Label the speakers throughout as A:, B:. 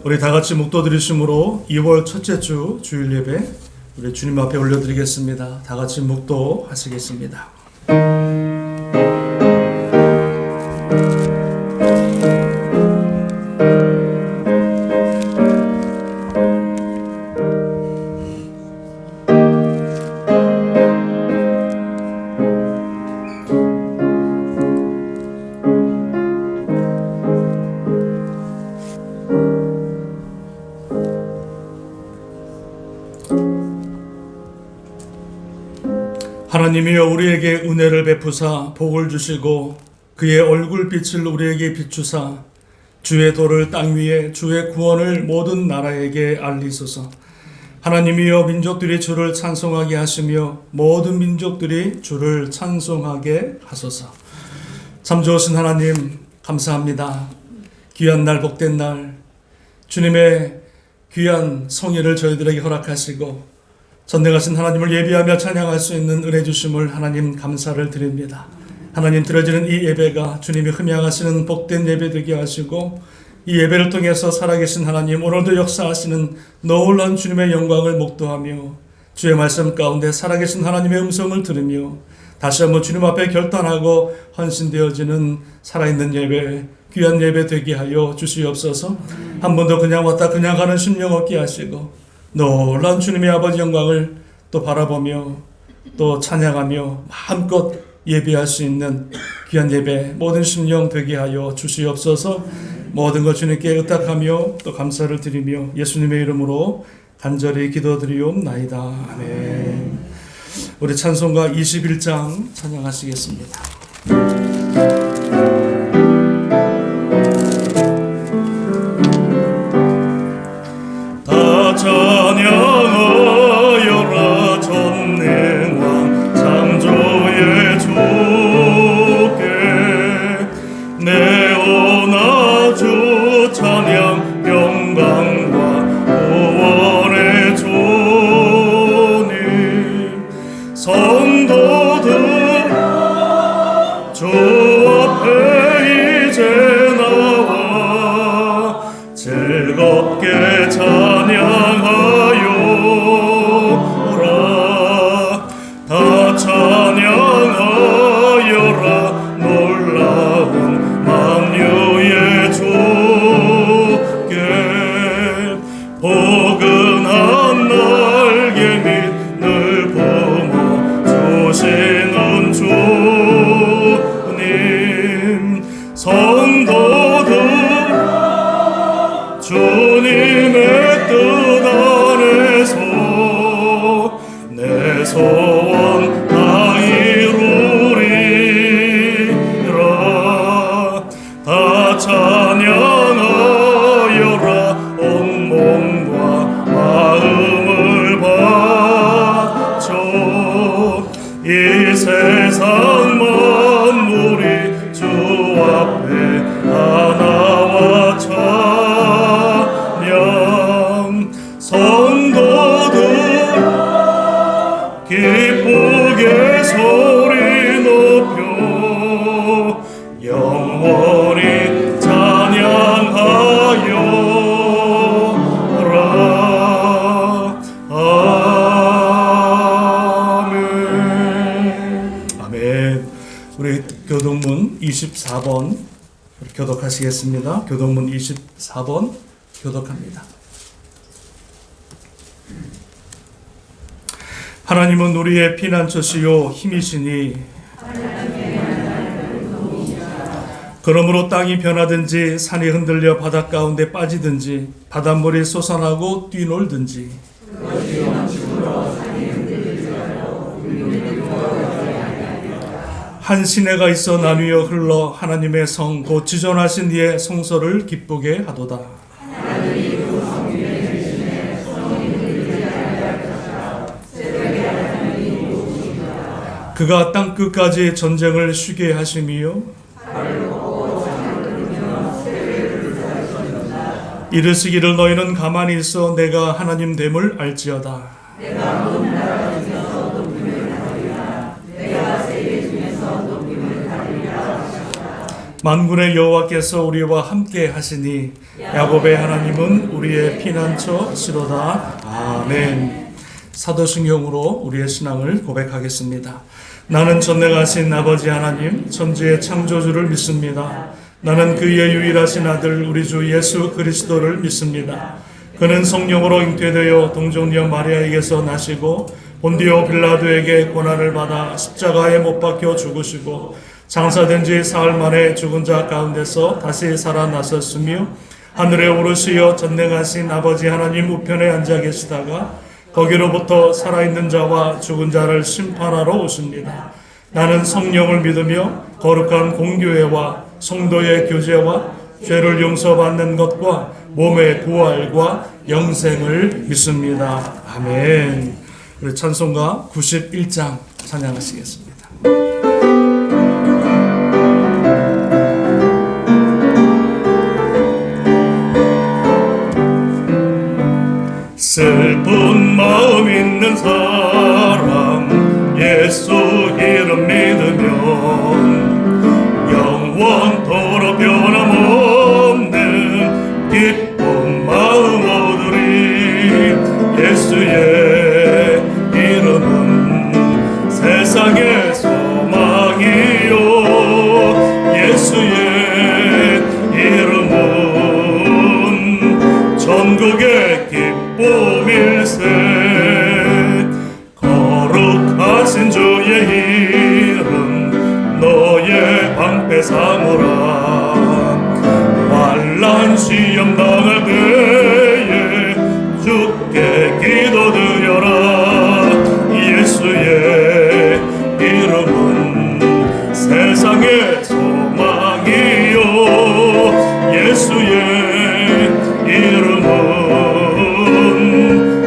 A: 우리 다 같이 묵도 드리심으로 2월 첫째 주 주일 예배 우리 주님 앞에 올려드리겠습니다. 다 같이 묵도 하시겠습니다. 하나님이여 우리에게 은혜를 베푸사 복을 주시고 그의 얼굴빛을 우리에게 비추사 주의 도를 땅 위에 주의 구원을 모든 나라에게 알리소서. 하나님이여 민족들이 주를 찬송하게 하시며 모든 민족들이 주를 찬송하게 하소서. 참 좋으신 하나님 감사합니다. 귀한 날 복된 날 주님의 귀한 성의를 저희들에게 허락하시고 전능하신 하나님을 예비하며 찬양할 수 있는 은혜 주심을 하나님 감사를 드립니다. 하나님 드려지는 이 예배가 주님이 흠양하시는 복된 예배 되게 하시고 이 예배를 통해서 살아계신 하나님 오늘도 역사하시는 놀라운 주님의 영광을 목도하며 주의 말씀 가운데 살아계신 하나님의 음성을 들으며 다시 한번 주님 앞에 결단하고 헌신되어지는 살아있는 예배 귀한 예배 되게 하여 주시옵소서. 한 번도 그냥 왔다 그냥 가는 심령 얻게 하시고 놀라운 주님의 아버지 영광을 또 바라보며 또 찬양하며 마음껏 예배할 수 있는 귀한 예배 모든 심령 되게 하여 주시옵소서. 모든 것 주님께 의탁하며 또 감사를 드리며 예수님의 이름으로 간절히 기도드리옵나이다. 아멘. 우리 찬송가 21장 찬양하시겠습니다.
B: 찬양하여라 전능왕 창조의 주께 내어나 주 찬양 영광과 구원의 주님 성도들 주 앞에 이제 나와 즐겁게 찬양하여라 다 찬양하여라 놀라운 만유의 주께 포근한 날개 밑 늘 품어 주시는 주님 성도들 주님의 뜻 안에서 내 소원 다 이루리라 다 찬양하여라 온몸과 마음을 바쳐 이 세상 만물이 주 앞에 하나와 성도들 기쁘게 소리 높여 영원히 찬양하여라. 아멘.
A: 아멘. 우리 교독문 24번 교독하시겠습니다. 교독문 24번 교독합니다. 하나님은 우리의 피난처시요 힘이시니 그러므로 땅이 변하든지 산이 흔들려 바닷 가운데 빠지든지 바닷물이 솟아나고 뛰놀든지 한 시내가 있어 나뉘어 흘러 하나님의 성 곧 지존하신 이의 성소를 기쁘게 하도다. 그가 땅 끝까지 전쟁을 쉬게 하심이요 이르시기를 너희는 가만히 있어 내가 하나님 됨을 알지어다. 만군의 여호와께서 우리와 함께 하시니 야곱의 하나님은 우리의 피난처시로다. 아멘. 사도신경으로 우리의 신앙을 고백하겠습니다. 나는 전능하신 아버지 하나님 천지의 창조주를 믿습니다. 나는 그의 유일하신 아들 우리 주 예수 그리스도를 믿습니다. 그는 성령으로 잉태되어 동정녀 마리아에게서 나시고 본디오 빌라도에게 고난을 받아 십자가에 못 박혀 죽으시고 장사된 지 사흘 만에 죽은 자 가운데서 다시 살아나셨으며 하늘에 오르시어 전능하신 아버지 하나님 우편에 앉아 계시다가 거기로부터 살아있는 자와 죽은 자를 심판하러 오십니다. 나는 성령을 믿으며 거룩한 공교회와 성도의 교제와 죄를 용서받는 것과 몸의 부활과 영생을 믿습니다. 아멘. 우리 찬송가 91장 찬양하시겠습니다.
B: 슬픈 마음 있는 사람 예수 이름 믿으면 영원토록 변함없는 기쁜 마음 얻으리. 예수의 이름은 세상의 소망이요 예수의 이름은 전국의 기쁨일세. 거룩하신 주의 이름 너의 방패 삼으라. 환난 시험 당할 때에 주께 기도드려라. 예수의 이름은 세상의 소망이요 예수의 이름은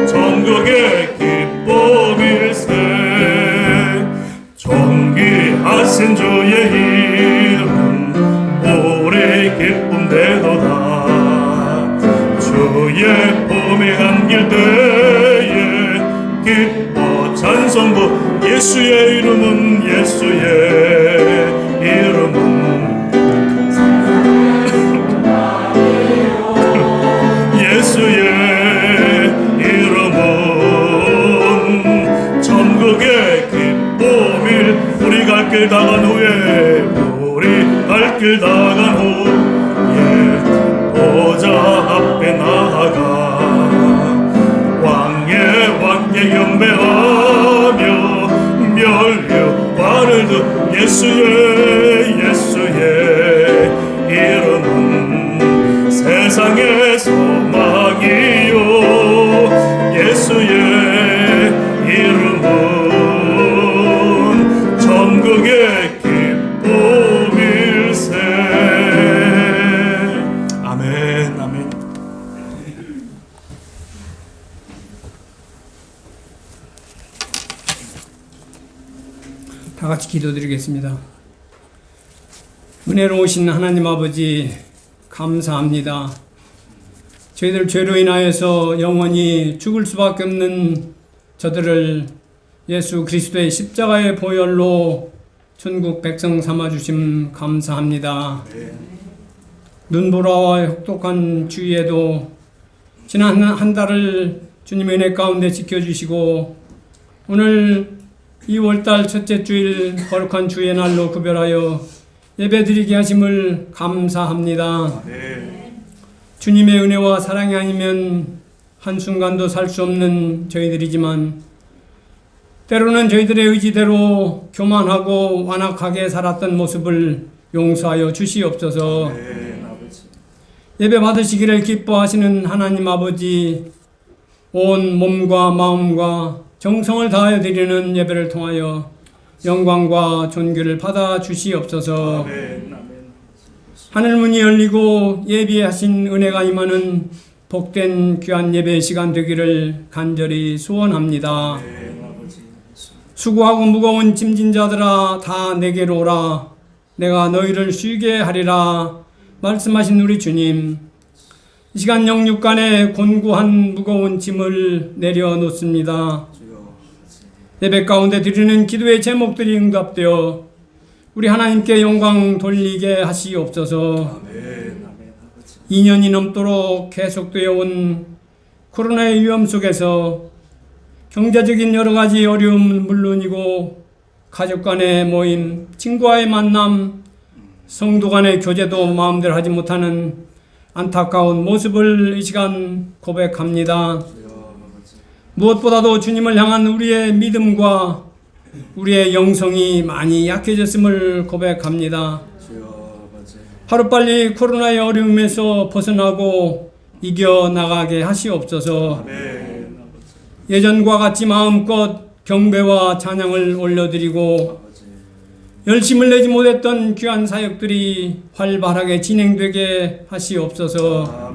B: 전국의 기쁨일세. 존귀하신 주의 이름 우리 기쁨 되도다. 주의 품에 안길 때에 기뻐 찬송부. 예수의 이름은 예수의 이름은 예수의 이름은 천국의 기쁨일. 우리 갈 길 다간 후에 우리 갈 길 다간 후에 보좌 앞에 나아가 왕의 경배하며 멸류관을 드. 예수의 이름은 세상의 소망이요 예수의 이름은 전국의 기쁨일세.
A: 아멘. 아멘.
C: 다 같이 기도드리겠습니다. 은혜로우신 하나님 아버지 감사합니다. 저희들 죄로 인하여서 영원히 죽을 수밖에 없는 저들을 예수 그리스도의 십자가의 보혈로 천국 백성 삼아주심 감사합니다. 눈보라와 혹독한 주위에도 지난 한 달을 주님의 은혜 가운데 지켜주시고 오늘 2월달 첫째 주일 거룩한 주의 날로 구별하여 예배드리게 하심을 감사합니다. 주님의 은혜와 사랑이 아니면 한순간도 살 수 없는 저희들이지만 때로는 저희들의 의지대로 교만하고 완악하게 살았던 모습을 용서하여 주시옵소서. 예배 받으시기를 기뻐하시는 하나님 아버지, 온 몸과 마음과 정성을 다하여 드리는 예배를 통하여 영광과 존귀를 받아 주시옵소서. 하늘문이 열리고 예비하신 은혜가 임하는 복된 귀한 예배 시간 되기를 간절히 소원합니다. 수고하고 무거운 짐진 자들아 다 내게로 오라. 내가 너희를 쉬게 하리라 말씀하신 우리 주님, 이 시간 영육간에 곤고한 무거운 짐을 내려놓습니다. 예배 가운데 드리는 기도의 제목들이 응답되어 우리 하나님께 영광 돌리게 하시옵소서. 2년이 넘도록 계속되어 온 코로나의 위험 속에서 경제적인 여러 가지 어려움은 물론이고 가족 간의 모임, 친구와의 만남, 성도 간의 교제도 마음대로 하지 못하는 안타까운 모습을 이 시간 고백합니다. 무엇보다도 주님을 향한 우리의 믿음과 우리의 영성이 많이 약해졌음을 고백합니다. 하루빨리 코로나의 어려움에서 벗어나고 이겨나가게 하시옵소서. 예전과 같이 마음껏 경배와 찬양을 올려드리고 열심을 내지 못했던 귀한 사역들이 활발하게 진행되게 하시옵소서.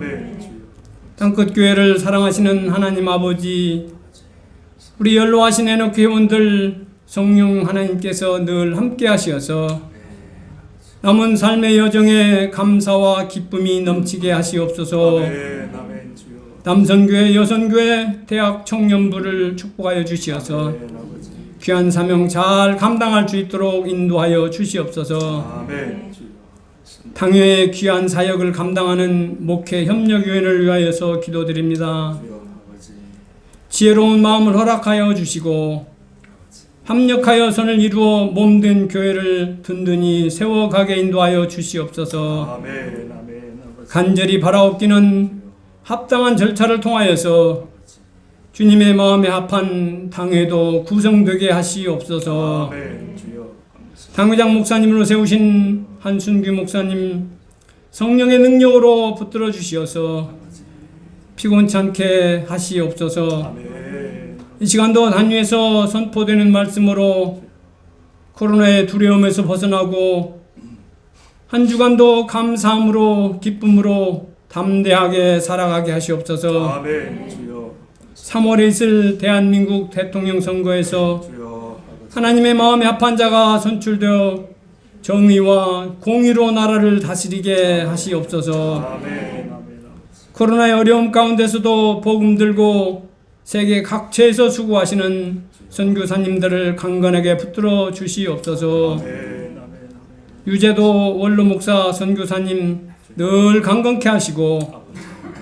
C: 땅끝 교회를 사랑하시는 하나님 아버지, 우리 연로하신 에녹 회원들 성령 하나님께서 늘 함께 하시어서 남은 삶의 여정에 감사와 기쁨이 넘치게 하시옵소서. 남선교회, 여선교회, 대학 청년부를 축복하여 주시어서 귀한 사명 잘 감당할 수 있도록 인도하여 주시옵소서. 당회의 귀한 사역을 감당하는 목회 협력위원회를 위하여서 기도드립니다. 지혜로운 마음을 허락하여 주시고 합력하여 선을 이루어 몸된 교회를 든든히 세워가게 인도하여 주시옵소서. 간절히 바라옵기는 합당한 절차를 통하여서 주님의 마음에 합한 당회도 구성되게 하시옵소서. 당회장 목사님으로 세우신 한순규 목사님 성령의 능력으로 붙들어 주시어서 피곤찮게 하시옵소서. 이 시간도 단위에서 선포되는 말씀으로 코로나의 두려움에서 벗어나고 한 주간도 감사함으로 기쁨으로 담대하게 살아가게 하시옵소서. 3월에 있을 대한민국 대통령 선거에서 하나님의 마음에 합한 자가 선출되어 정의와 공의로 나라를 다스리게 하시옵소서. 코로나의 어려움 가운데서도 복음 들고 세계 각처에서 수고하시는 선교사님들을 강건하게 붙들어 주시옵소서. 유재도 원로 목사 선교사님 늘 강건케 하시고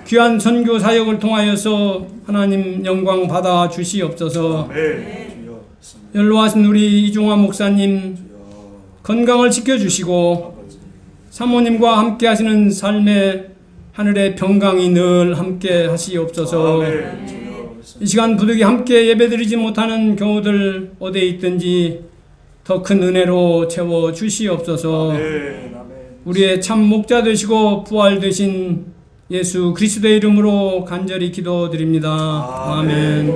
C: 귀한 선교 사역을 통하여서 하나님 영광 받아 주시옵소서. 연로하신 우리 이종화 목사님 건강을 지켜주시고 사모님과 함께 하시는 삶의 하늘의 평강이 늘 함께 하시옵소서. 이 시간 부득이 함께 예배드리지 못하는 교우들 어디에 있든지 더 큰 은혜로 채워 주시옵소서. 우리의 참 목자 되시고 부활 되신 예수 그리스도의 이름으로 간절히 기도드립니다. 아멘.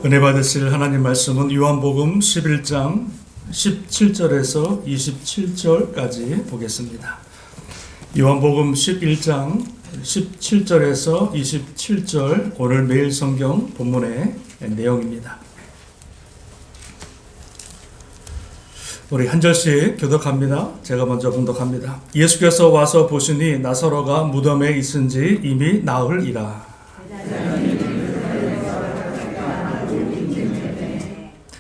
A: 은혜 받으실 하나님 말씀은 요한복음 11장 17절에서 27절까지 보겠습니다. 요한복음 11장 17절에서 27절 오늘 매일 성경 본문의 내용입니다. 우리 한 절씩 교독합니다. 제가 먼저 봉독합니다. 예수께서 와서 보시니 나사로가 무덤에 있은지 이미 나흘이라.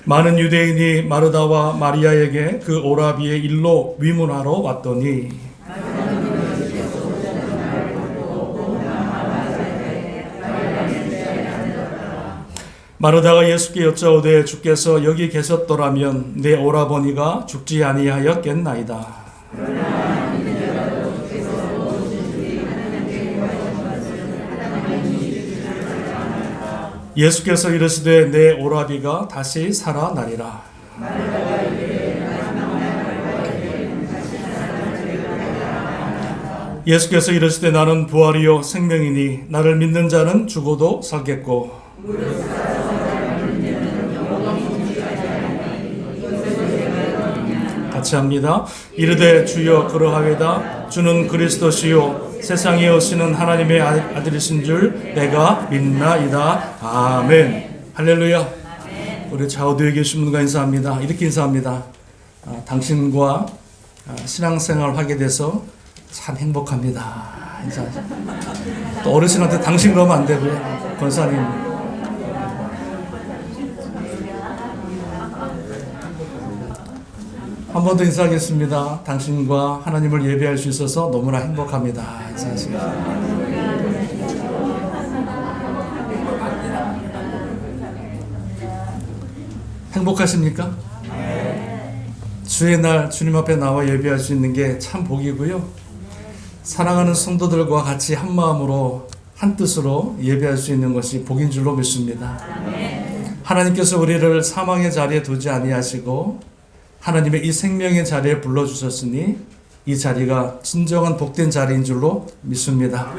A: 많은 유대인이 마르다와 마리아에게 그 오라비의 일로 위문하러 왔더니 마르다가 예수께 여짜오되 주께서 여기 계셨더라면 내 오라버니가 죽지 아니하였겠나이다. 예수께서 이르시되 내 오라비가 다시 살아나리라. 예수께서 이르시되 나는 부활이요 생명이니 나를 믿는 자는 죽어도 살겠고 같이 합니다. 이르되 주여 그러하외다. 주는 그리스도시요 세상에 오시는 하나님의 아들이신 줄 내가 믿나이다. 아멘. 할렐루야. 우리 좌우뒤에 계신 분과 인사합니다. 이렇게 인사합니다. 당신과 신앙생활을 하게 돼서 참 행복합니다. 인사하죠. 또 어르신한테 당신 그러면 안 되고요. 권사님. 한 번 더 인사하겠습니다. 당신과 하나님을 예배할 수 있어서 너무나 행복합니다. 인사하시겠습니다. 행복하십니까? 주의 날 주님 앞에 나와 예배할 수 있는 게 참 복이고요. 사랑하는 성도들과 같이 한 마음으로 한 뜻으로 예배할 수 있는 것이 복인 줄로 믿습니다. 하나님께서 우리를 사망의 자리에 두지 아니하시고 하나님의 이 생명의 자리에 불러주셨으니 이 자리가 진정한 복된 자리인 줄로 믿습니다.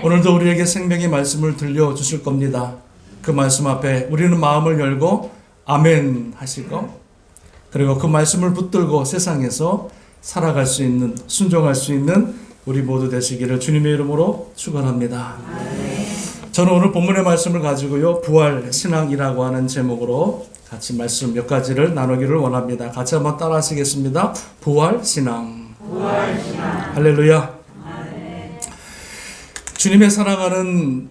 A: 오늘도 우리에게 생명의 말씀을 들려주실 겁니다. 그 말씀 앞에 우리는 마음을 열고 아멘 하실 거, 그리고 그 말씀을 붙들고 세상에서 살아갈 수 있는, 순종할 수 있는 우리 모두 되시기를 주님의 이름으로 축원합니다. 저는 오늘 본문의 말씀을 가지고요, 부활 신앙이라고 하는 제목으로 같이 말씀 몇 가지를 나누기를 원합니다. 같이 한번 따라 하시겠습니다. 부활 신앙. 할렐루야. 주님의 사랑하는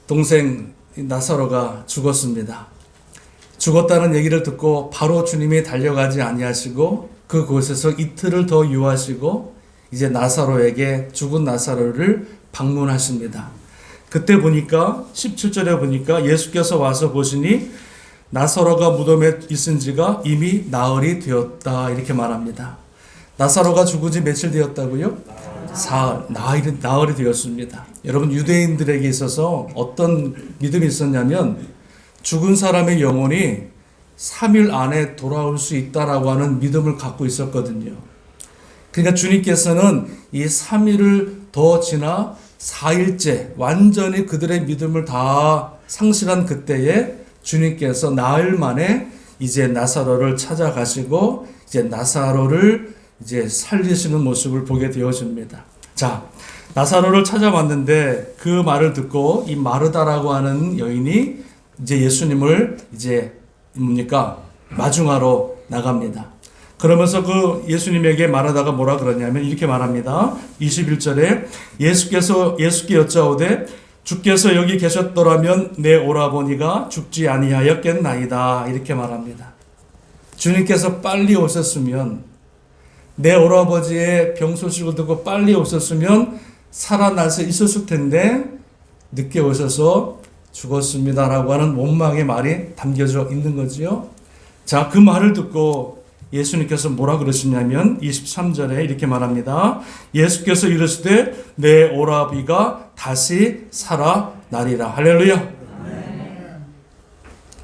A: 동생 나사로가 죽었습니다. 죽었다는 얘기를 듣고 바로 주님이 달려가지 아니하시고 그곳에서 이틀을 더 유하시고 이제 나사로에게 죽은 나사로를 방문하십니다. 그때 보니까 17절에 보니까 예수께서 와서 보시니 나사로가 무덤에 있은 지가 이미 나흘이 되었다 이렇게 말합니다. 나사로가 죽은 지 며칠 되었다고요? 나흘이 되었습니다. 여러분, 유대인들에게 있어서 어떤 믿음이 있었냐면 죽은 사람의 영혼이 3일 안에 돌아올 수 있다라고 하는 믿음을 갖고 있었거든요. 그러니까 주님께서는 이 3일을 더 지나 4일째 완전히 그들의 믿음을 다 상실한 그때에 주님께서 나흘 만에 이제 나사로를 찾아가시고 이제 나사로를 이제 살리시는 모습을 보게 되어집니다. 자, 나사로를 찾아왔는데 그 말을 듣고 이 마르다라고 하는 여인이 이제 예수님을 이제 마중하러 나갑니다. 그러면서 그 예수님에게 말하다가 뭐라 그러냐면 이렇게 말합니다. 21절에 예수께 여짜오되 주께서 여기 계셨더라면 내 오라버니가 죽지 아니하였겠나이다 이렇게 말합니다. 주님께서 빨리 오셨으면, 내 오라버지의 병 소식을 듣고 빨리 오셨으면 살아날 수 있었을 텐데 늦게 오셔서 죽었습니다라고 하는 원망의 말이 담겨져 있는 거지요. 자, 그 말을 듣고 예수님께서 뭐라 그러시냐면 23절에 이렇게 말합니다. 예수께서 이르시되 내 오라비가 다시 살아나리라. 할렐루야.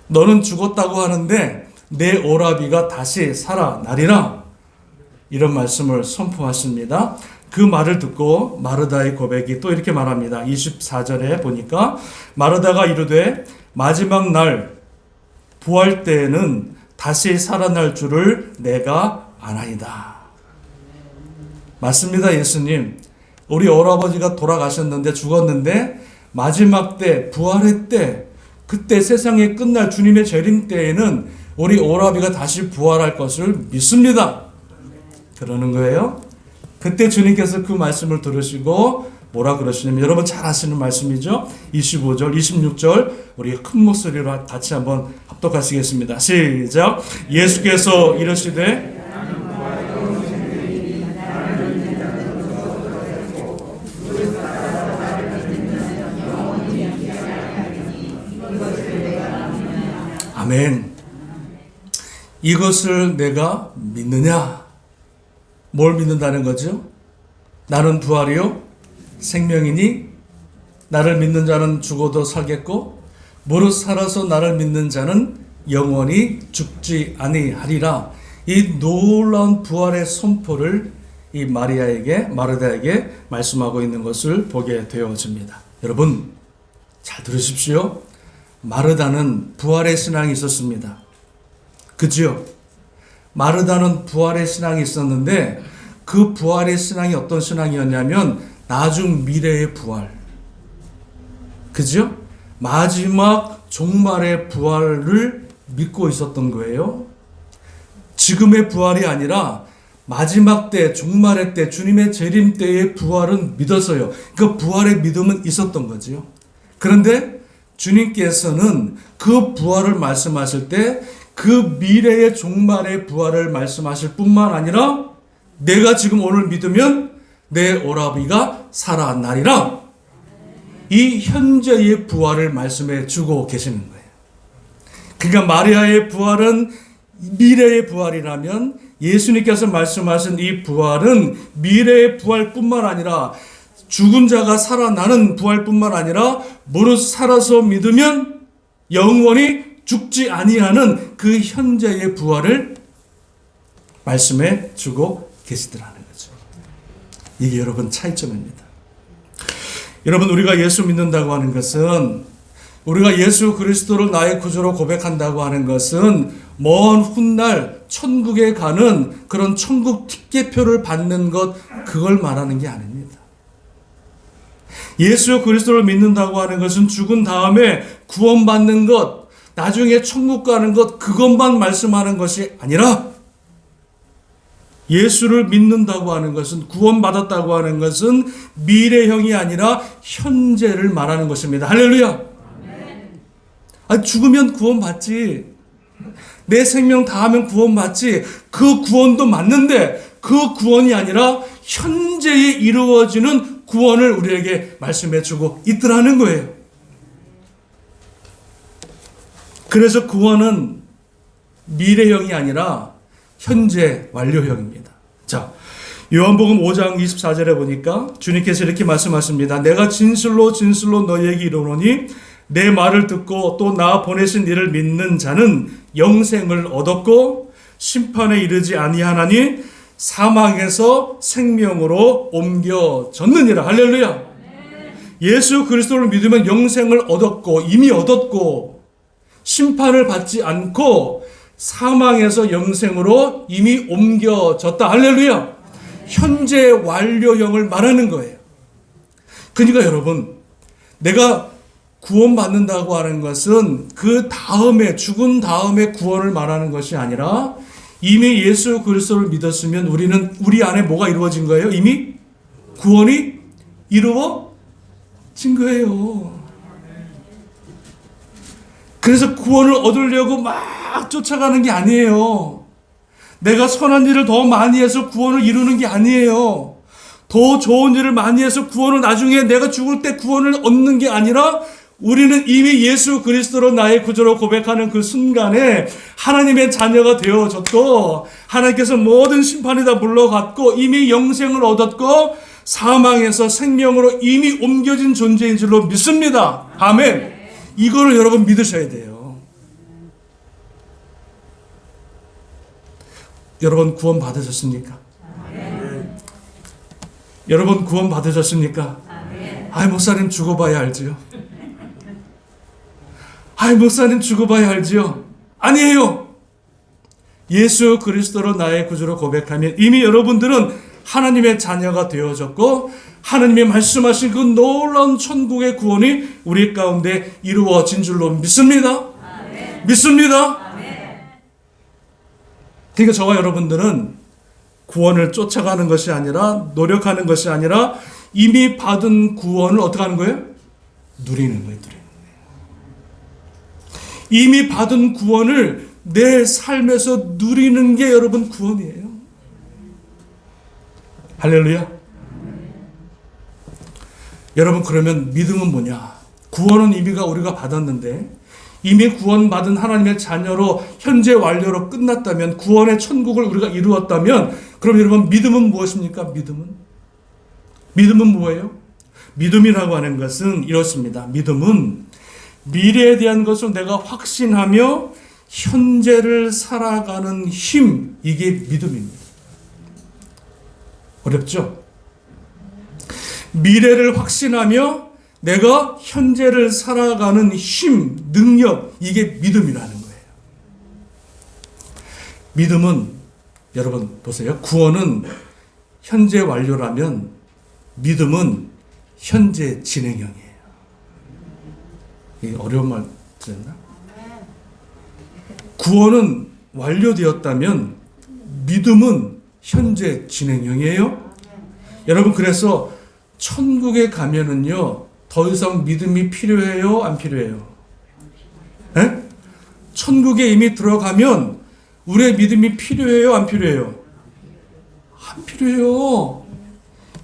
A: 너는 죽었다고 하는데 내 오라비가 다시 살아나리라. 이런 말씀을 선포하십니다. 그 말을 듣고 마르다의 고백이 또 이렇게 말합니다. 24절에 보니까 마르다가 이르되 마지막 날 부활 때에는 다시 살아날 줄을 내가 아나이다. 맞습니다. 예수님, 우리 오라버지가 돌아가셨는데, 죽었는데 마지막 때, 부활의 때, 그때 세상이 끝날 주님의 재림 때에는 우리 오라비가 다시 부활할 것을 믿습니다. 그러는 거예요. 그때 주님께서 그 말씀을 들으시고 뭐라 그러시냐면, 여러분 잘 아시는 말씀이죠. 25절, 26절 우리 큰 목소리로 같이 한번 합독하시겠습니다. 시작. 예수께서 이르시되 아멘. 이것을 내가 믿느냐? 뭘 믿는다는 거죠? 나는 부활이요 생명이니 나를 믿는 자는 죽어도 살겠고 무릇 살아서 나를 믿는 자는 영원히 죽지 아니하리라. 이 놀라운 부활의 선포를 이 마르다에게 말씀하고 있는 것을 보게 되어집니다. 여러분 잘 들으십시오. 마르다는 부활의 신앙이 있었습니다. 그죠? 마르다는 부활의 신앙이 있었는데 그 부활의 신앙이 어떤 신앙이었냐면 나중 미래의 부활. 그죠? 마지막 종말의 부활을 믿고 있었던 거예요. 지금의 부활이 아니라 마지막 때, 종말의 때, 주님의 재림 때의 부활은 믿었어요. 그 부활의 믿음은 있었던 거지요. 그런데 주님께서는 그 부활을 말씀하실 때 그 미래의 종말의 부활을 말씀하실 뿐만 아니라 내가 지금 오늘 믿으면 내 오라비가 살아나리라. 이 현재의 부활을 말씀해 주고 계시는 거예요. 그러니까 마리아의 부활은 미래의 부활이라면 예수님께서 말씀하신 이 부활은 미래의 부활뿐만 아니라 죽은 자가 살아나는 부활뿐만 아니라 무릇 살아서 믿으면 영원히 죽지 아니하는 그 현재의 부활을 말씀해 주고 계시더라는 거죠. 이게 여러분 차이점입니다. 여러분, 우리가 예수 믿는다고 하는 것은, 우리가 예수 그리스도를 나의 구주로 고백한다고 하는 것은 먼 훗날 천국에 가는 그런 천국 티켓표를 받는 것, 그걸 말하는 게 아닙니다. 예수 그리스도를 믿는다고 하는 것은 죽은 다음에 구원받는 것, 나중에 천국 가는 것, 그것만 말씀하는 것이 아니라 예수를 믿는다고 하는 것은, 구원받았다고 하는 것은 미래형이 아니라 현재를 말하는 것입니다. 할렐루야. 아니, 죽으면 구원받지, 내 생명 다하면 구원받지, 그 구원도 맞는데 그 구원이 아니라 현재에 이루어지는 구원을 우리에게 말씀해 주고 있더라는 거예요. 그래서 구원은 미래형이 아니라 현재 완료형입니다. 자, 요한복음 5장 24절에 보니까 주님께서 이렇게 말씀하십니다. 내가 진실로 너희에게 이르노니 내 말을 듣고 또 나 보내신 이를 믿는 자는 영생을 얻었고 심판에 이르지 아니하나니 사망에서 생명으로 옮겨졌느니라. 할렐루야. 예수 그리스도를 믿으면 영생을 얻었고, 이미 얻었고, 심판을 받지 않고 사망에서 영생으로 이미 옮겨졌다. 할렐루야. 현재 완료형을 말하는 거예요. 그러니까 여러분, 내가 구원받는다고 하는 것은 그 다음에, 죽은 다음에 구원을 말하는 것이 아니라 이미 예수 그리스도를 믿었으면 우리 안에 뭐가 이루어진 거예요? 이미 구원이 이루어진 거예요. 그래서 구원을 얻으려고 막 쫓아가는 게 아니에요. 내가 선한 일을 더 많이 해서 구원을 이루는 게 아니에요. 더 좋은 일을 많이 해서 구원을 나중에 내가 죽을 때 구원을 얻는 게 아니라 우리는 이미 예수 그리스도로 나의 구주로 고백하는 그 순간에 하나님의 자녀가 되어졌고, 하나님께서 모든 심판이 다 물러갔고 이미 영생을 얻었고 사망에서 생명으로 이미 옮겨진 존재인 줄로 믿습니다. 아멘. 이거를 여러분 믿으셔야 돼요. 여러분 구원 받으셨습니까? 여러분 구원 받으셨습니까? 아이, 목사님 죽어봐야 알지요. 아이, 목사님 죽어봐야 알지요. 아니에요. 예수 그리스도로 나의 구주로 고백하면 이미 여러분들은 하나님의 자녀가 되어졌고 하나님이 말씀하신 그 놀라운 천국의 구원이 우리 가운데 이루어진 줄로 믿습니다. 아멘. 믿습니다. 아멘. 그러니까 저와 여러분들은 구원을 쫓아가는 것이 아니라, 노력하는 것이 아니라 이미 받은 구원을 어떻게 하는 거예요? 누리는 거예요. 이미 받은 구원을 내 삶에서 누리는 게 여러분 구원이에요. 할렐루야. 여러분, 그러면 믿음은 뭐냐? 구원은 이미가 우리가 받았는데 이미 구원받은 하나님의 자녀로 현재 완료로 끝났다면, 구원의 천국을 우리가 이루었다면, 그럼 여러분 믿음은 무엇입니까? 믿음은 뭐예요? 믿음이라고 하는 것은 이렇습니다. 믿음은 미래에 대한 것을 내가 확신하며 현재를 살아가는 힘, 이게 믿음입니다. 어렵죠? 미래를 확신하며 내가 현재를 살아가는 힘, 능력, 이게 믿음이라는 거예요. 믿음은, 여러분 보세요. 구원은 현재 완료라면 믿음은 현재 진행형이에요. 이게 어려운 말 들었나? 구원은 완료되었다면 믿음은 현재 진행형이에요. 여러분, 그래서 천국에 가면은요, 더 이상 믿음이 필요해요? 안 필요해요? 에? 천국에 이미 들어가면 우리의 믿음이 필요해요? 안 필요해요? 안 필요해요.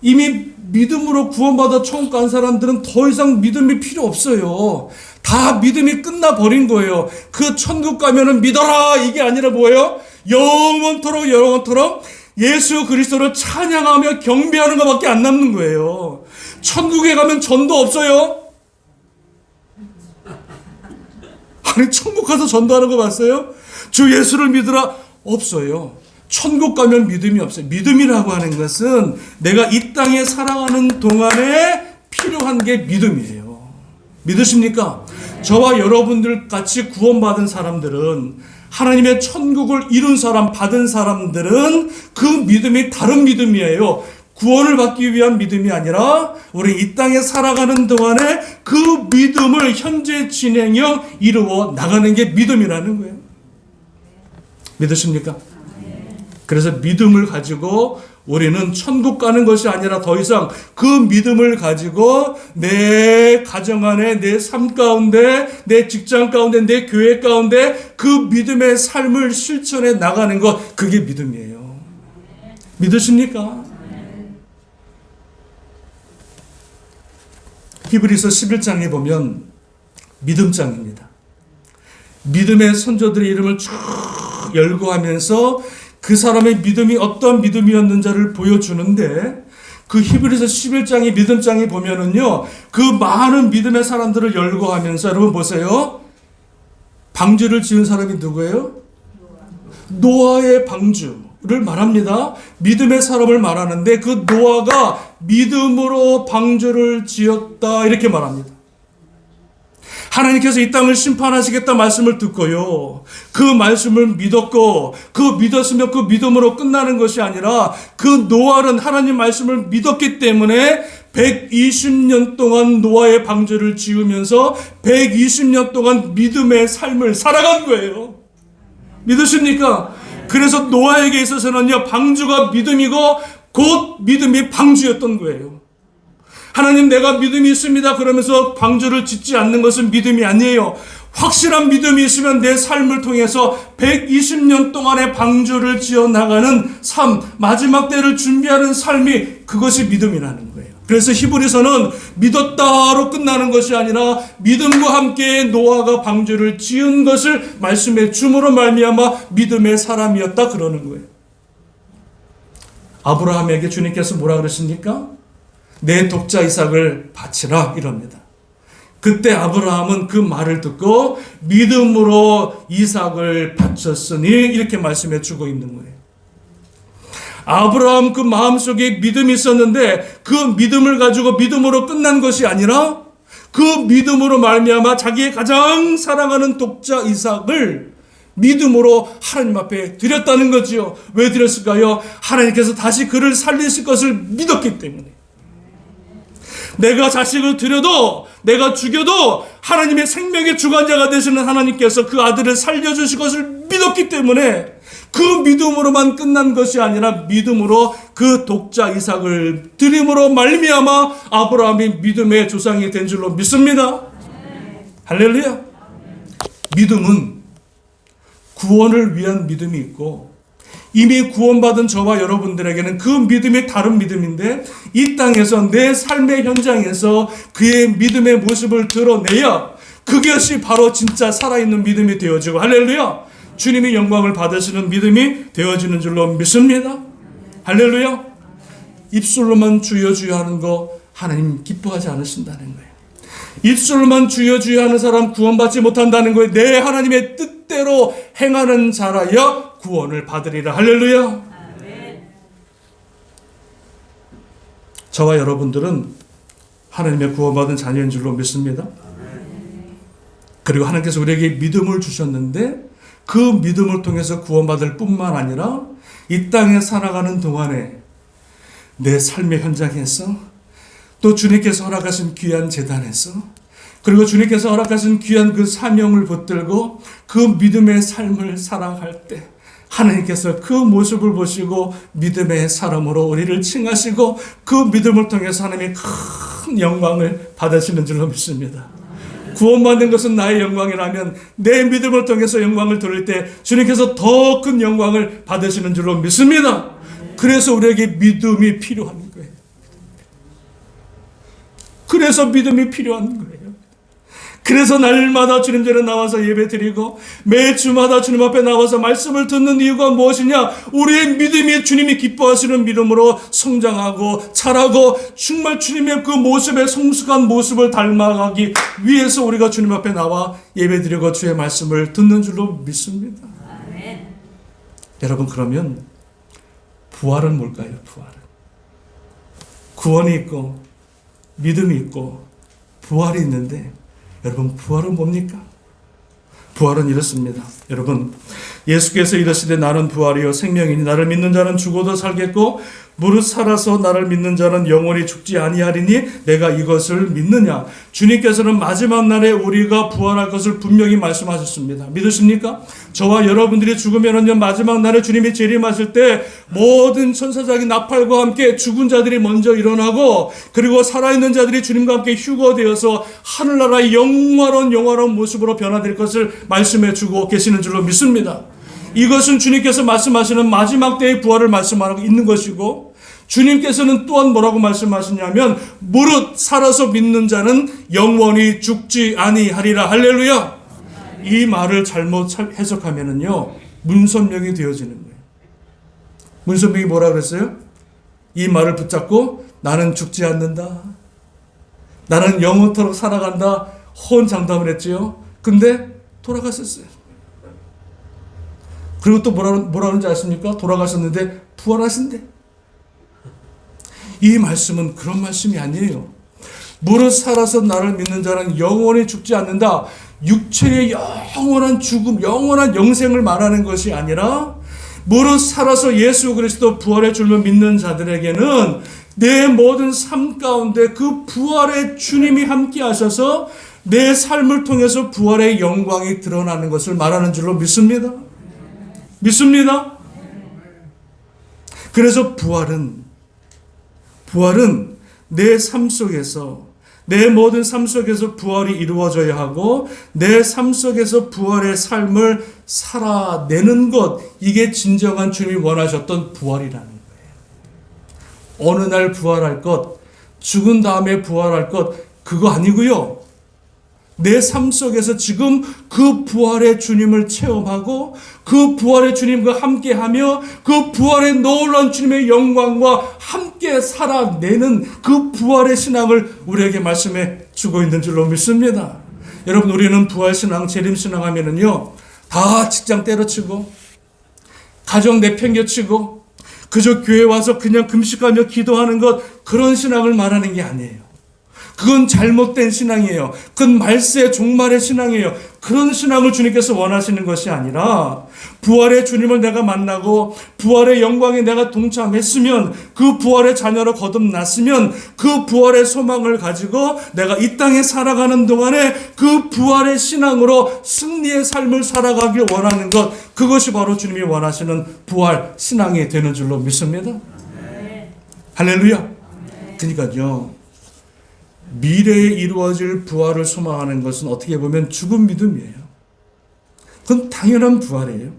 A: 이미 믿음으로 구원받아 천국 간 사람들은 더 이상 믿음이 필요 없어요. 다 믿음이 끝나버린 거예요. 그 천국 가면은 믿어라 이게 아니라 뭐예요? 영원토록 예수 그리스도를 찬양하며 경배하는 것밖에 안 남는 거예요. 천국에 가면 전도 없어요. 아니, 천국 가서 전도하는 거 봤어요? 주 예수를 믿으라, 없어요. 천국 가면 믿음이 없어요. 믿음이라고 하는 것은 내가 이 땅에 살아가는 동안에 필요한 게 믿음이에요. 믿으십니까? 저와 여러분들 같이 구원받은 사람들은, 하나님의 천국을 이룬 사람, 받은 사람들은 그 믿음이 다른 믿음이에요. 구원을 받기 위한 믿음이 아니라 우리 이 땅에 살아가는 동안에 그 믿음을 현재 진행형 이루어 나가는 게 믿음이라는 거예요. 믿으십니까? 그래서 믿음을 가지고 우리는 천국 가는 것이 아니라 더 이상 그 믿음을 가지고 내 가정 안에, 내 삶 가운데, 내 직장 가운데, 내 교회 가운데 그 믿음의 삶을 실천해 나가는 것, 그게 믿음이에요. 믿으십니까? 히브리서 11장에 보면 믿음장입니다. 믿음의 선조들의 이름을 쭉 열거하면서 그 사람의 믿음이 어떤 믿음이었는지를 보여주는데, 그 히브리서 11장의 믿음장에 보면은요, 그 많은 믿음의 사람들을 열거하면서, 여러분 보세요. 방주를 지은 사람이 누구예요? 노아의 방주를 말합니다. 믿음의 사람을 말하는데, 그 노아가 믿음으로 방주를 지었다 이렇게 말합니다. 하나님께서 이 땅을 심판하시겠다 말씀을 듣고요, 그 말씀을 믿었고, 그 믿었으면 그 믿음으로 끝나는 것이 아니라 그 노아는 하나님 말씀을 믿었기 때문에 120년 동안 노아의 방주를 지으면서 120년 동안 믿음의 삶을 살아간 거예요. 믿으십니까? 그래서 노아에게 있어서는요, 방주가 믿음이고 곧 믿음이 방주였던 거예요. 하나님, 내가 믿음이 있습니다 그러면서 방주를 짓지 않는 것은 믿음이 아니에요. 확실한 믿음이 있으면 내 삶을 통해서 120년 동안의 방주를 지어나가는 삶, 마지막 때를 준비하는 삶이, 그것이 믿음이라는 거예요. 그래서 히브리서는 믿었다로 끝나는 것이 아니라 믿음과 함께 노아가 방주를 지은 것을 말씀해 줌으로 말미암아 믿음의 사람이었다 그러는 거예요. 아브라함에게 주님께서 뭐라 그러십니까? 내 독자 이삭을 바치라 이럽니다. 그때 아브라함은 그 말을 듣고 믿음으로 이삭을 바쳤으니 이렇게 말씀해 주고 있는 거예요. 아브라함 그 마음속에 믿음이 있었는데 그 믿음을 가지고 믿음으로 끝난 것이 아니라 그 믿음으로 말미암아 자기의 가장 사랑하는 독자 이삭을 믿음으로 하나님 앞에 드렸다는 거지요. 왜 드렸을까요? 하나님께서 다시 그를 살리실 것을 믿었기 때문에. 내가 자식을 드려도, 내가 죽여도 하나님의 생명의 주관자가 되시는 하나님께서 그 아들을 살려주실 것을 믿었기 때문에 그 믿음으로만 끝난 것이 아니라 믿음으로 그 독자 이삭을 드림으로 말미암아 아브라함이 믿음의 조상이 된 줄로 믿습니다. 할렐루야. 믿음은 구원을 위한 믿음이 있고, 이미 구원받은 저와 여러분들에게는 그 믿음이 다른 믿음인데, 이 땅에서 내 삶의 현장에서 그의 믿음의 모습을 드러내야 그것이 바로 진짜 살아있는 믿음이 되어지고, 할렐루야, 주님이 영광을 받으시는 믿음이 되어지는 줄로 믿습니다. 할렐루야. 입술로만 주여 주여 하는 거 하나님 기뻐하지 않으신다는 거예요. 입술로만 주여 주여 하는 사람 구원받지 못한다는 거예요. 내 하나님의 뜻대로 행하는 자라야 구원을 받으리라. 할렐루야. 저와 여러분들은 하나님의 구원받은 자녀인 줄로 믿습니다. 그리고 하나님께서 우리에게 믿음을 주셨는데 그 믿음을 통해서 구원받을 뿐만 아니라 이 땅에 살아가는 동안에 내 삶의 현장에서 또 주님께서 허락하신 귀한 제단에서 그리고 주님께서 허락하신 귀한 그 사명을 붙들고 그 믿음의 삶을 살아갈 때 하나님께서 그 모습을 보시고 믿음의 사람으로 우리를 칭하시고 그 믿음을 통해서 하나님이 큰 영광을 받으시는 줄로 믿습니다. 구원받는 것은 나의 영광이라면 내 믿음을 통해서 영광을 돌릴 때 주님께서 더 큰 영광을 받으시는 줄로 믿습니다. 그래서 우리에게 믿음이 필요한 거예요. 그래서 믿음이 필요한 거예요. 그래서 날마다 주님 전에 나와서 예배드리고 매 주마다 주님 앞에 나와서 말씀을 듣는 이유가 무엇이냐? 우리의 믿음이 주님이 기뻐하시는 믿음으로 성장하고 자라고 정말 주님의 그 모습의 성숙한 모습을 닮아가기 위해서 우리가 주님 앞에 나와 예배드리고 주의 말씀을 듣는 줄로 믿습니다. 아멘. 여러분, 그러면 부활은 뭘까요? 부활은 구원이 있고 믿음이 있고 부활이 있는데, 여러분, 부활은 뭡니까? 부활은 이렇습니다. 여러분, 예수께서 이르시되 나는 부활이요 생명이니 나를 믿는 자는 죽어도 살겠고 무릇 살아서 나를 믿는 자는 영원히 죽지 아니하리니 내가 이것을 믿느냐? 주님께서는 마지막 날에 우리가 부활할 것을 분명히 말씀하셨습니다. 믿으십니까? 저와 여러분들이 죽으면은요, 마지막 날에 주님이 재림하실 때 모든 천사장이 나팔과 함께 죽은 자들이 먼저 일어나고, 그리고 살아있는 자들이 주님과 함께 휴거되어서 하늘나라의 영화로운 모습으로 변화될 것을 말씀해 주고 계시는 줄로 믿습니다. 이것은 주님께서 말씀하시는 마지막 때의 부활을 말씀하고 있는 것이고, 주님께서는 또한 뭐라고 말씀하시냐면 무릇 살아서 믿는 자는 영원히 죽지 아니하리라. 할렐루야. 이 말을 잘못 해석하면은요, 문선명이 되어지는 거예요. 문선명이 뭐라 그랬어요? 이 말을 붙잡고 나는 죽지 않는다, 나는 영원토록 살아간다 호언장담을 했지요. 근데 돌아갔었어요. 그리고 또 뭐라는지 아십니까? 돌아가셨는데 부활하신대. 이 말씀은 그런 말씀이 아니에요. 무릇 살아서 나를 믿는 자는 영원히 죽지 않는다. 육체의 영원한 죽음, 영원한 영생을 말하는 것이 아니라 무릇 살아서 예수 그리스도 부활의 줄로 믿는 자들에게는 내 모든 삶 가운데 그 부활의 주님이 함께 하셔서 내 삶을 통해서 부활의 영광이 드러나는 것을 말하는 줄로 믿습니다. 믿습니다. 그래서 부활은 내 삶 속에서, 내 모든 삶 속에서 부활이 이루어져야 하고 내 삶 속에서 부활의 삶을 살아내는 것, 이게 진정한 주님이 원하셨던 부활이라는 거예요. 어느 날 부활할 것, 죽은 다음에 부활할 것, 그거 아니고요. 내 삶 속에서 지금 그 부활의 주님을 체험하고 그 부활의 주님과 함께하며 그 부활의 놀라운 주님의 영광과 함께 살아내는 그 부활의 신앙을 우리에게 말씀해 주고 있는 줄로 믿습니다. 여러분, 우리는 부활신앙, 재림신앙 하면은요, 다 직장 때려치고 가정 내팽겨치고 그저 교회 와서 그냥 금식하며 기도하는 것, 그런 신앙을 말하는 게 아니에요. 그건 잘못된 신앙이에요. 그건 말세 종말의 신앙이에요. 그런 신앙을 주님께서 원하시는 것이 아니라 부활의 주님을 내가 만나고 부활의 영광에 내가 동참했으면, 그 부활의 자녀로 거듭났으면 그 부활의 소망을 가지고 내가 이 땅에 살아가는 동안에 그 부활의 신앙으로 승리의 삶을 살아가길 원하는 것, 그것이 바로 주님이 원하시는 부활 신앙이 되는 줄로 믿습니다. 할렐루야. 그러니까요, 미래에 이루어질 부활을 소망하는 것은 어떻게 보면 죽은 믿음이에요. 그건 당연한 부활이에요.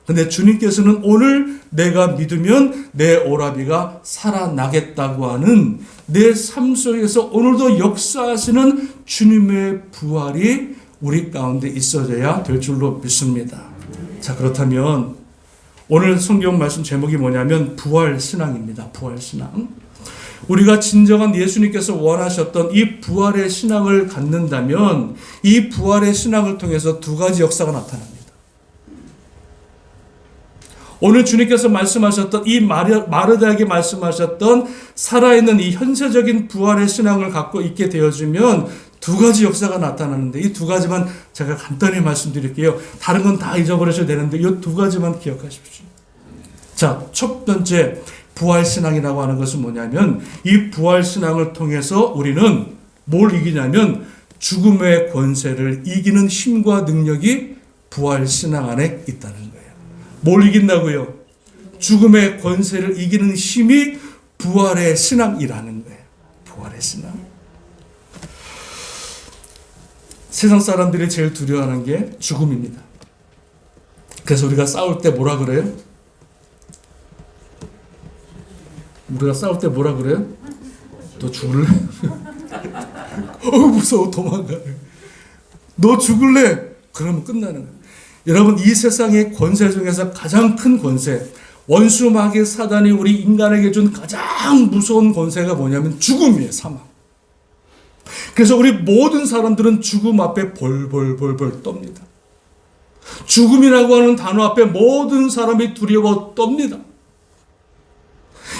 A: 근데 주님께서는 오늘 내가 믿으면 내 오라비가 살아나겠다고 하는 내 삶 속에서 오늘도 역사하시는 주님의 부활이 우리 가운데 있어져야 될 줄로 믿습니다. 자, 그렇다면 오늘 성경 말씀 제목이 뭐냐면 부활신앙입니다. 부활신앙. 우리가 진정한 예수님께서 원하셨던 이 부활의 신앙을 갖는다면 이 부활의 신앙을 통해서 두 가지 역사가 나타납니다. 오늘 주님께서 말씀하셨던 이 마르다에게 말씀하셨던 살아있는 이 현세적인 부활의 신앙을 갖고 있게 되어지면 두 가지 역사가 나타나는데, 이 두 가지만 제가 간단히 말씀드릴게요. 다른 건 다 잊어버리셔도 되는데 이 두 가지만 기억하십시오. 자, 첫 번째 부활신앙이라고 하는 것은 뭐냐면, 이 부활신앙을 통해서 우리는 뭘 이기냐면 죽음의 권세를 이기는 힘과 능력이 부활 신앙 안에 있다는 거예요. 뭘 이긴다고요? 죽음의 권세를 이기는 힘이 부활의 신앙이라는 거예요. 부활의 신앙. 세상 사람들이 제일 두려워하는 게 죽음입니다. 그래서 우리가 싸울 때 뭐라 그래요? 우리가 싸울 때 뭐라 그래요? 너 죽을래? 무서워, 도망가. 너 죽을래? 그러면 끝나는 거예요. 여러분, 이 세상의 권세 중에서 가장 큰 권세, 원수 마귀 사단이 우리 인간에게 준 가장 무서운 권세가 뭐냐면 죽음이에요. 사망. 그래서 우리 모든 사람들은 죽음 앞에 벌벌벌벌 떱니다. 죽음이라고 하는 단어 앞에 모든 사람이 두려워 떱니다.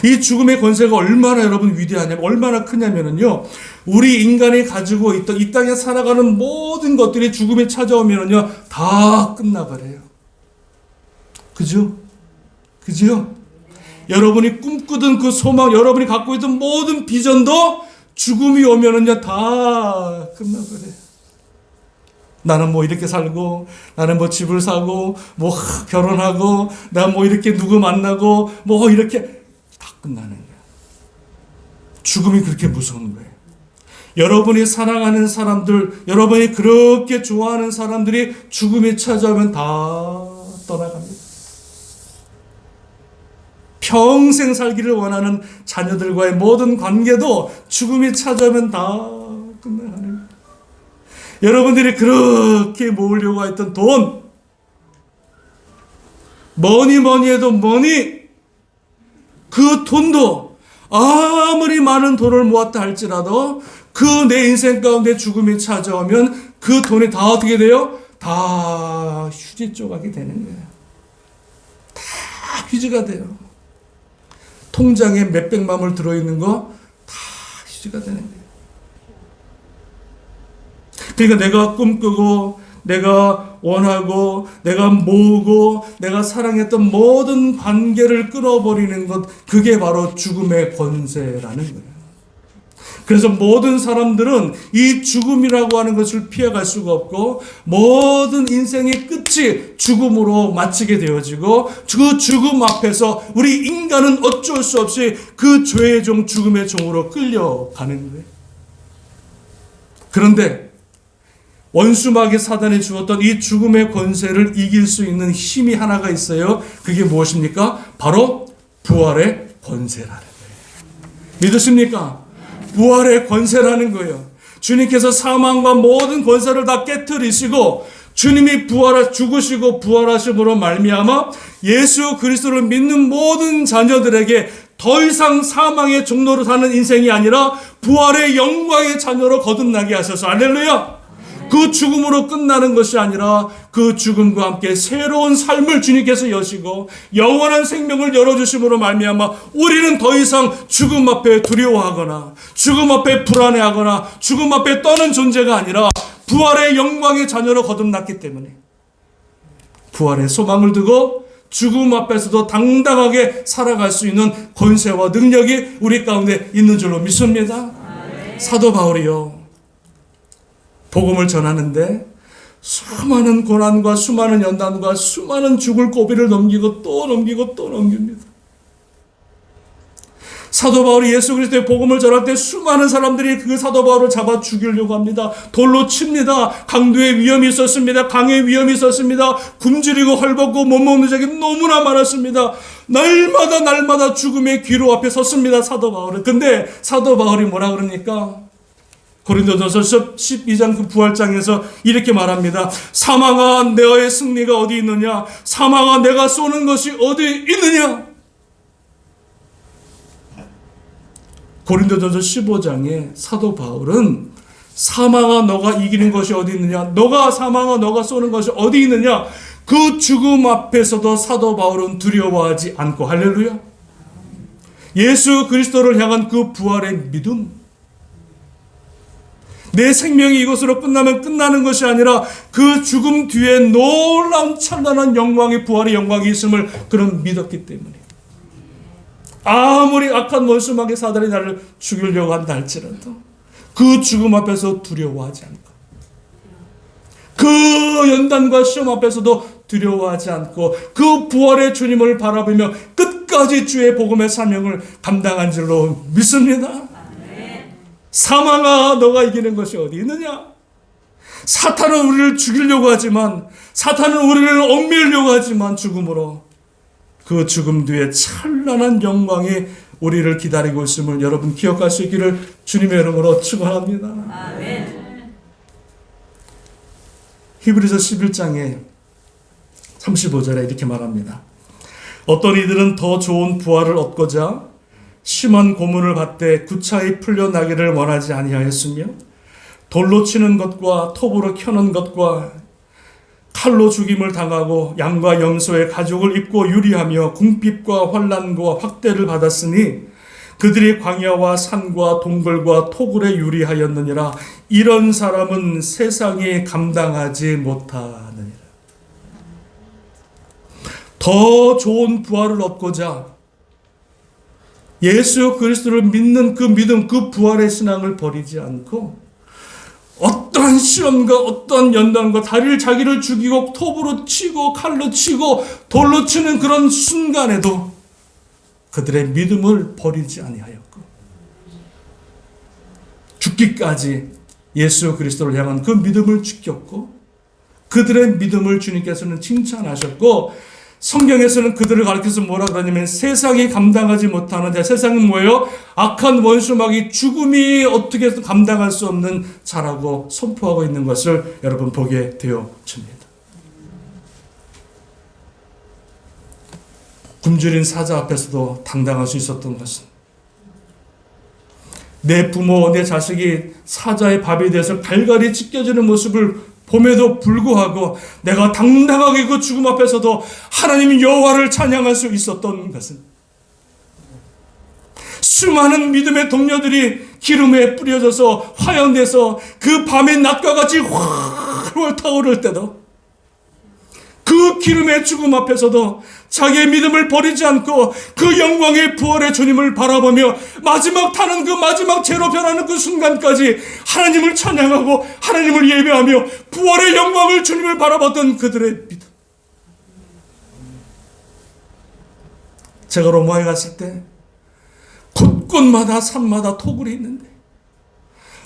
A: 이 죽음의 권세가 얼마나 여러분 위대하냐면, 얼마나 크냐면요, 우리 인간이 가지고 있던 이 땅에 살아가는 모든 것들이 죽음이 찾아오면요 다 끝나버려요. 그죠? 그죠? 여러분이 꿈꾸던 그 소망, 여러분이 갖고 있던 모든 비전도 죽음이 오면은요 다 끝나버려요. 나는 뭐 이렇게 살고, 나는 뭐 집을 사고, 뭐 결혼하고, 나 뭐 이렇게 누구 만나고, 뭐 이렇게 다 끝나는 거예요. 죽음이 그렇게 무서운 거예요. 여러분이 사랑하는 사람들, 여러분이 그렇게 좋아하는 사람들이 죽음이 찾아오면 다 떠나갑니다. 평생 살기를 원하는 자녀들과의 모든 관계도 죽음이 찾아오면 다 끝나가는 거예요. 여러분들이 그렇게 모으려고 했던 돈, 뭐니 해도 그 돈도 아무리 많은 돈을 모았다 할지라도 그 내 인생 가운데 죽음이 찾아오면 그 돈이 다 어떻게 돼요? 다 휴지 조각이 되는 거예요. 다 휴지가 돼요. 통장에 몇백만 불 들어있는 거 다 휴지가 되는 거예요. 그러니까 내가 꿈꾸고, 내가 원하고, 내가 모으고, 내가 사랑했던 모든 관계를 끊어버리는 것, 그게 바로 죽음의 권세라는 거예요. 그래서 모든 사람들은 이 죽음이라고 하는 것을 피해갈 수가 없고, 모든 인생의 끝이 죽음으로 마치게 되어지고, 그 죽음 앞에서 우리 인간은 어쩔 수 없이 그 죄의 종, 죽음의 종으로 끌려가는 거예요. 그런데 원수 마귀 사단이 주었던 이 죽음의 권세를 이길 수 있는 힘이 하나가 있어요. 그게 무엇입니까? 바로 부활의 권세라는 거예요. 믿으십니까? 부활의 권세라는 거예요. 주님께서 사망과 모든 권세를 다 깨트리시고, 주님이 죽으시고 부활하심으로 말미암아 예수 그리스도를 믿는 모든 자녀들에게 더 이상 사망의 종로로 사는 인생이 아니라 부활의 영광의 자녀로 거듭나게 하셔서, 할렐루야! 그 죽음으로 끝나는 것이 아니라 그 죽음과 함께 새로운 삶을 주님께서 여시고 영원한 생명을 열어주심으로 말미암아 우리는 더 이상 죽음 앞에 두려워하거나 죽음 앞에 불안해하거나 죽음 앞에 떠는 존재가 아니라 부활의 영광의 자녀로 거듭났기 때문에 부활의 소망을 두고 죽음 앞에서도 당당하게 살아갈 수 있는 권세와 능력이 우리 가운데 있는 줄로 믿습니다. 사도 바울이요, 복음을 전하는데 수많은 고난과 수많은 연단과 수많은 죽을 고비를 넘기고 또 넘기고 또 넘깁니다. 사도 바울이 예수 그리스도의 복음을 전할 때 수많은 사람들이 그 사도 바울을 잡아 죽이려고 합니다. 돌로 칩니다. 강도의 위험이 있었습니다. 강의 위험이 있었습니다. 굶주리고 헐벗고 못 먹는 적이 너무나 많았습니다. 날마다 죽음의 귀로 앞에 섰습니다. 사도 바울은. 근데 사도 바울이 뭐라 그러니까? 고린도전서 12장 그 부활장에서 이렇게 말합니다. 사망아, 너의 승리가 어디 있느냐? 사망아, 내가 쏘는 것이 어디 있느냐? 고린도전서 15장에 사도 바울은 사망아, 너가 이기는 것이 어디 있느냐? 사망아, 너가 쏘는 것이 어디 있느냐? 그 죽음 앞에서도 사도 바울은 두려워하지 않고, 할렐루야, 예수 그리스도를 향한 그 부활의 믿음, 내 생명이 이것으로 끝나면 끝나는 것이 아니라 그 죽음 뒤에 놀라운 찬란한 영광의 부활의 영광이 있음을 그는 믿었기 때문에 아무리 악한 원수 마귀 사단이 나를 죽이려고 한다 할지라도 그 죽음 앞에서 두려워하지 않고 그 연단과 시험 앞에서도 두려워하지 않고 그 부활의 주님을 바라보며 끝까지 주의 복음의 사명을 감당한 줄로 믿습니다. 사망아, 너가 이기는 것이 어디 있느냐? 사탄은 우리를 죽이려고 하지만, 사탄은 우리를 얽매이려고 하지만 죽음으로 그 죽음 뒤에 찬란한 영광이 우리를 기다리고 있음을 여러분 기억할 수 있기를 주님의 이름으로 축원합니다. 아멘. 히브리서 11장에 35절에 이렇게 말합니다. 어떤 이들은 더 좋은 부활을 얻고자 심한 고문을 받되 구차히 풀려나기를 원하지 아니하였으며 돌로 치는 것과 톱으로 켜는 것과 칼로 죽임을 당하고 양과 염소의 가죽을 입고 유리하며 궁핍과 환난과 확대를 받았으니 그들이 광야와 산과 동굴과 토굴에 유리하였느니라. 이런 사람은 세상이 감당하지 못하느니라. 더 좋은 부활을 얻고자 예수 그리스도를 믿는 그 믿음, 그 부활의 신앙을 버리지 않고 어떠한 시험과 어떠한 연단과 자기를 죽이고 톱으로 치고 칼로 치고 돌로 치는 그런 순간에도 그들의 믿음을 버리지 아니하였고 죽기까지 예수 그리스도를 향한 그 믿음을 지켰고 그들의 믿음을 주님께서는 칭찬하셨고 성경에서는 그들을 가리켜서 뭐라 그러냐면 세상이 감당하지 못하는 자, 세상은 뭐예요? 악한 원수마귀 죽음이 어떻게 해서 감당할 수 없는 자라고 선포하고 있는 것을 여러분 보게 되어집니다. 굶주린 사자 앞에서도 당당할 수 있었던 것은 내 부모, 내 자식이 사자의 밥이 돼서 갈갈이 찢겨지는 모습을 봄에도 불구하고 내가 당당하게 그 죽음 앞에서도 하나님 여호와를 찬양할 수 있었던 것은 수많은 믿음의 동료들이 기름에 뿌려져서 화연돼서 그 밤의 낮과 같이 활활 타오를 때도 그 기름의 죽음 앞에서도 자기의 믿음을 버리지 않고 그 영광의 부활의 주님을 바라보며 마지막 타는 그 마지막 죄로 변하는 그 순간까지 하나님을 찬양하고 하나님을 예배하며 부활의 영광을 주님을 바라봤던 그들의 믿음. 제가 로마에 갔을 때 곳곳마다 산마다 토굴이 있는데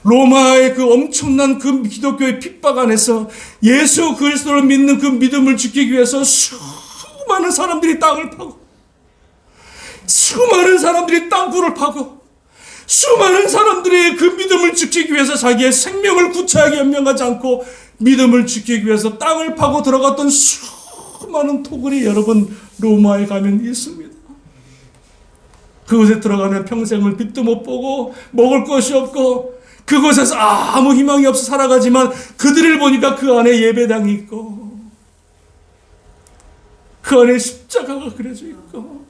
A: 로마의 그 엄청난 그 기독교의 핍박 안에서 예수 그리스도를 믿는 그 믿음을 지키기 위해서 수많은 사람들이 땅을 파고 수많은 사람들이 땅굴을 파고 수많은 사람들이 그 믿음을 지키기 위해서 자기의 생명을 구차하게 연명하지 않고 믿음을 지키기 위해서 땅을 파고 들어갔던 수많은 토굴이 여러분 로마에 가면 있습니다. 그곳에 들어가면 평생을 빛도 못 보고 먹을 것이 없고 그곳에서 아무 희망이 없어 살아가지만 그들을 보니까 그 안에 예배당이 있고 그 안에 십자가가 그려져 있고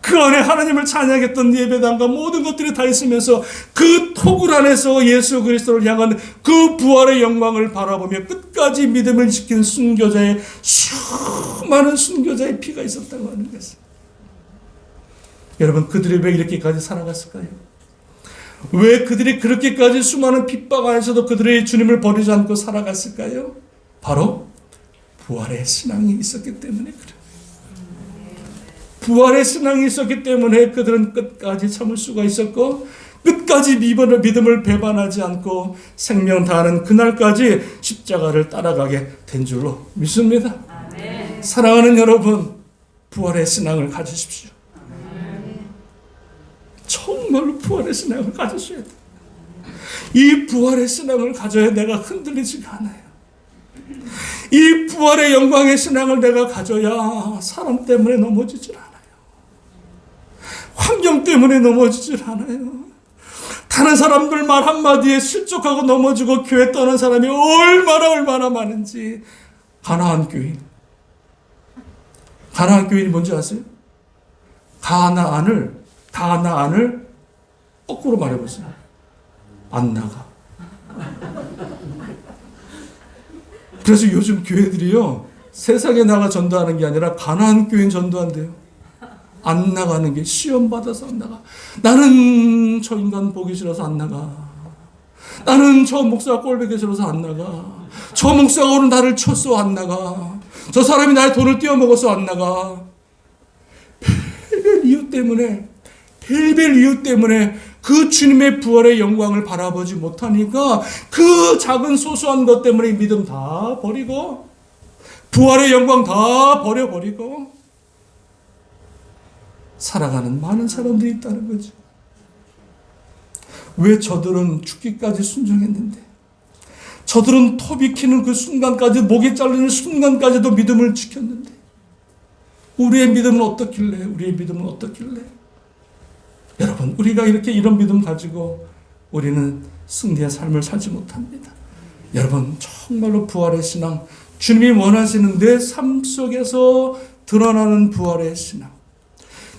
A: 그 안에 하나님을 찬양했던 예배당과 모든 것들이 다 있으면서 그 토굴 안에서 예수 그리스도를 향한 그 부활의 영광을 바라보며 끝까지 믿음을 지킨 순교자의 수많은 순교자의 피가 있었다고 하는 것을 여러분 그들이 왜 이렇게까지 살아갔을까요? 왜 그들이 그렇게까지 수많은 핍박 안에서도 그들의 주님을 버리지 않고 살아갔을까요? 바로 부활의 신앙이 있었기 때문에 그래요. 부활의 신앙이 있었기 때문에 그들은 끝까지 참을 수가 있었고 끝까지 믿음을 배반하지 않고 생명 다하는 그날까지 십자가를 따라가게 된 줄로 믿습니다. 아멘. 사랑하는 여러분, 부활의 신앙을 가지십시오. 정말로 부활의 신앙을 가졌어야 돼. 이 부활의 신앙을 가져야 내가 흔들리지가 않아요. 이 부활의 영광의 신앙을 내가 가져야 사람 때문에 넘어지질 않아요. 환경 때문에 넘어지질 않아요. 다른 사람들 말 한마디에 실족하고 넘어지고 교회 떠난 사람이 얼마나 많은지. 가나안 교인 뭔지 아세요? 가나안을 거꾸로 말해보세요. 안 나가. 그래서 요즘 교회들이요, 세상에 나가 전도하는 게 아니라 가나안 교인 전도한대요. 안 나가는 게 시험 받아서 안 나가. 나는 저 인간 보기 싫어서 안 나가. 나는 저 목사 꼴보기 싫어서 안 나가. 저 목사가 오늘 나를 쳤어 안 나가. 저 사람이 나의 돈을 떼어먹어서 안 나가. 별별 이유 때문에 그 주님의 부활의 영광을 바라보지 못하니까 그 작은 소소한 것 때문에 믿음 다 버리고 부활의 영광 다 버려버리고 살아가는 많은 사람들이 있다는 거죠. 왜 저들은 죽기까지 순종했는데, 저들은 토 비키는 그 순간까지, 목이 잘리는 순간까지도 믿음을 지켰는데, 우리의 믿음은 어떻길래? 여러분, 우리가 이렇게 이런 믿음 가지고 우리는 승리의 삶을 살지 못합니다. 여러분, 정말로 부활의 신앙, 주님이 원하시는 내 삶 속에서 드러나는 부활의 신앙,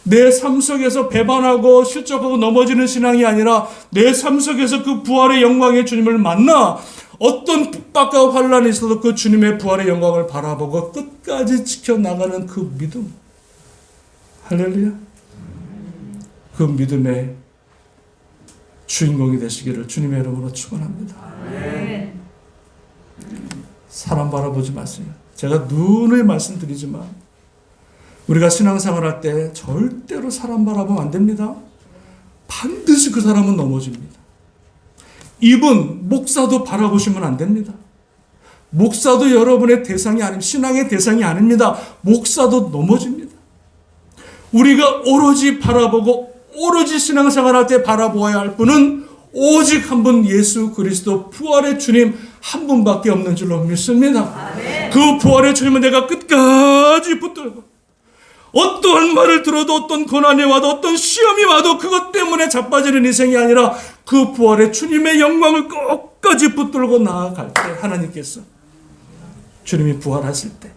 A: 내 삶 속에서 배반하고 실족하고 넘어지는 신앙이 아니라 내 삶 속에서 그 부활의 영광의 주님을 만나 어떤 핍박과 환란이 있어도 그 주님의 부활의 영광을 바라보고 끝까지 지켜나가는 그 믿음. 할렐루야. 그 믿음의 주인공이 되시기를 주님의 이름으로 축원합니다. 사람 바라보지 마세요. 제가 누누이 말씀드리지만 우리가 신앙생활 할 때 절대로 사람 바라보면 안 됩니다. 반드시 그 사람은 넘어집니다. 이분 목사도 바라보시면 안 됩니다. 목사도 여러분의 대상이 아닙니다. 신앙의 대상이 아닙니다. 목사도 넘어집니다. 우리가 오로지 바라보고 오로지 신앙생활 할 때 바라보아야 할 분은 오직 한 분 예수 그리스도 부활의 주님 한 분밖에 없는 줄로 믿습니다. 그 부활의 주님은 내가 끝까지 붙들고 어떠한 말을 들어도 어떤 고난이 와도 어떤 시험이 와도 그것 때문에 자빠지는 인생이 아니라 그 부활의 주님의 영광을 끝까지 붙들고 나아갈 때 하나님께서 주님이 부활하실 때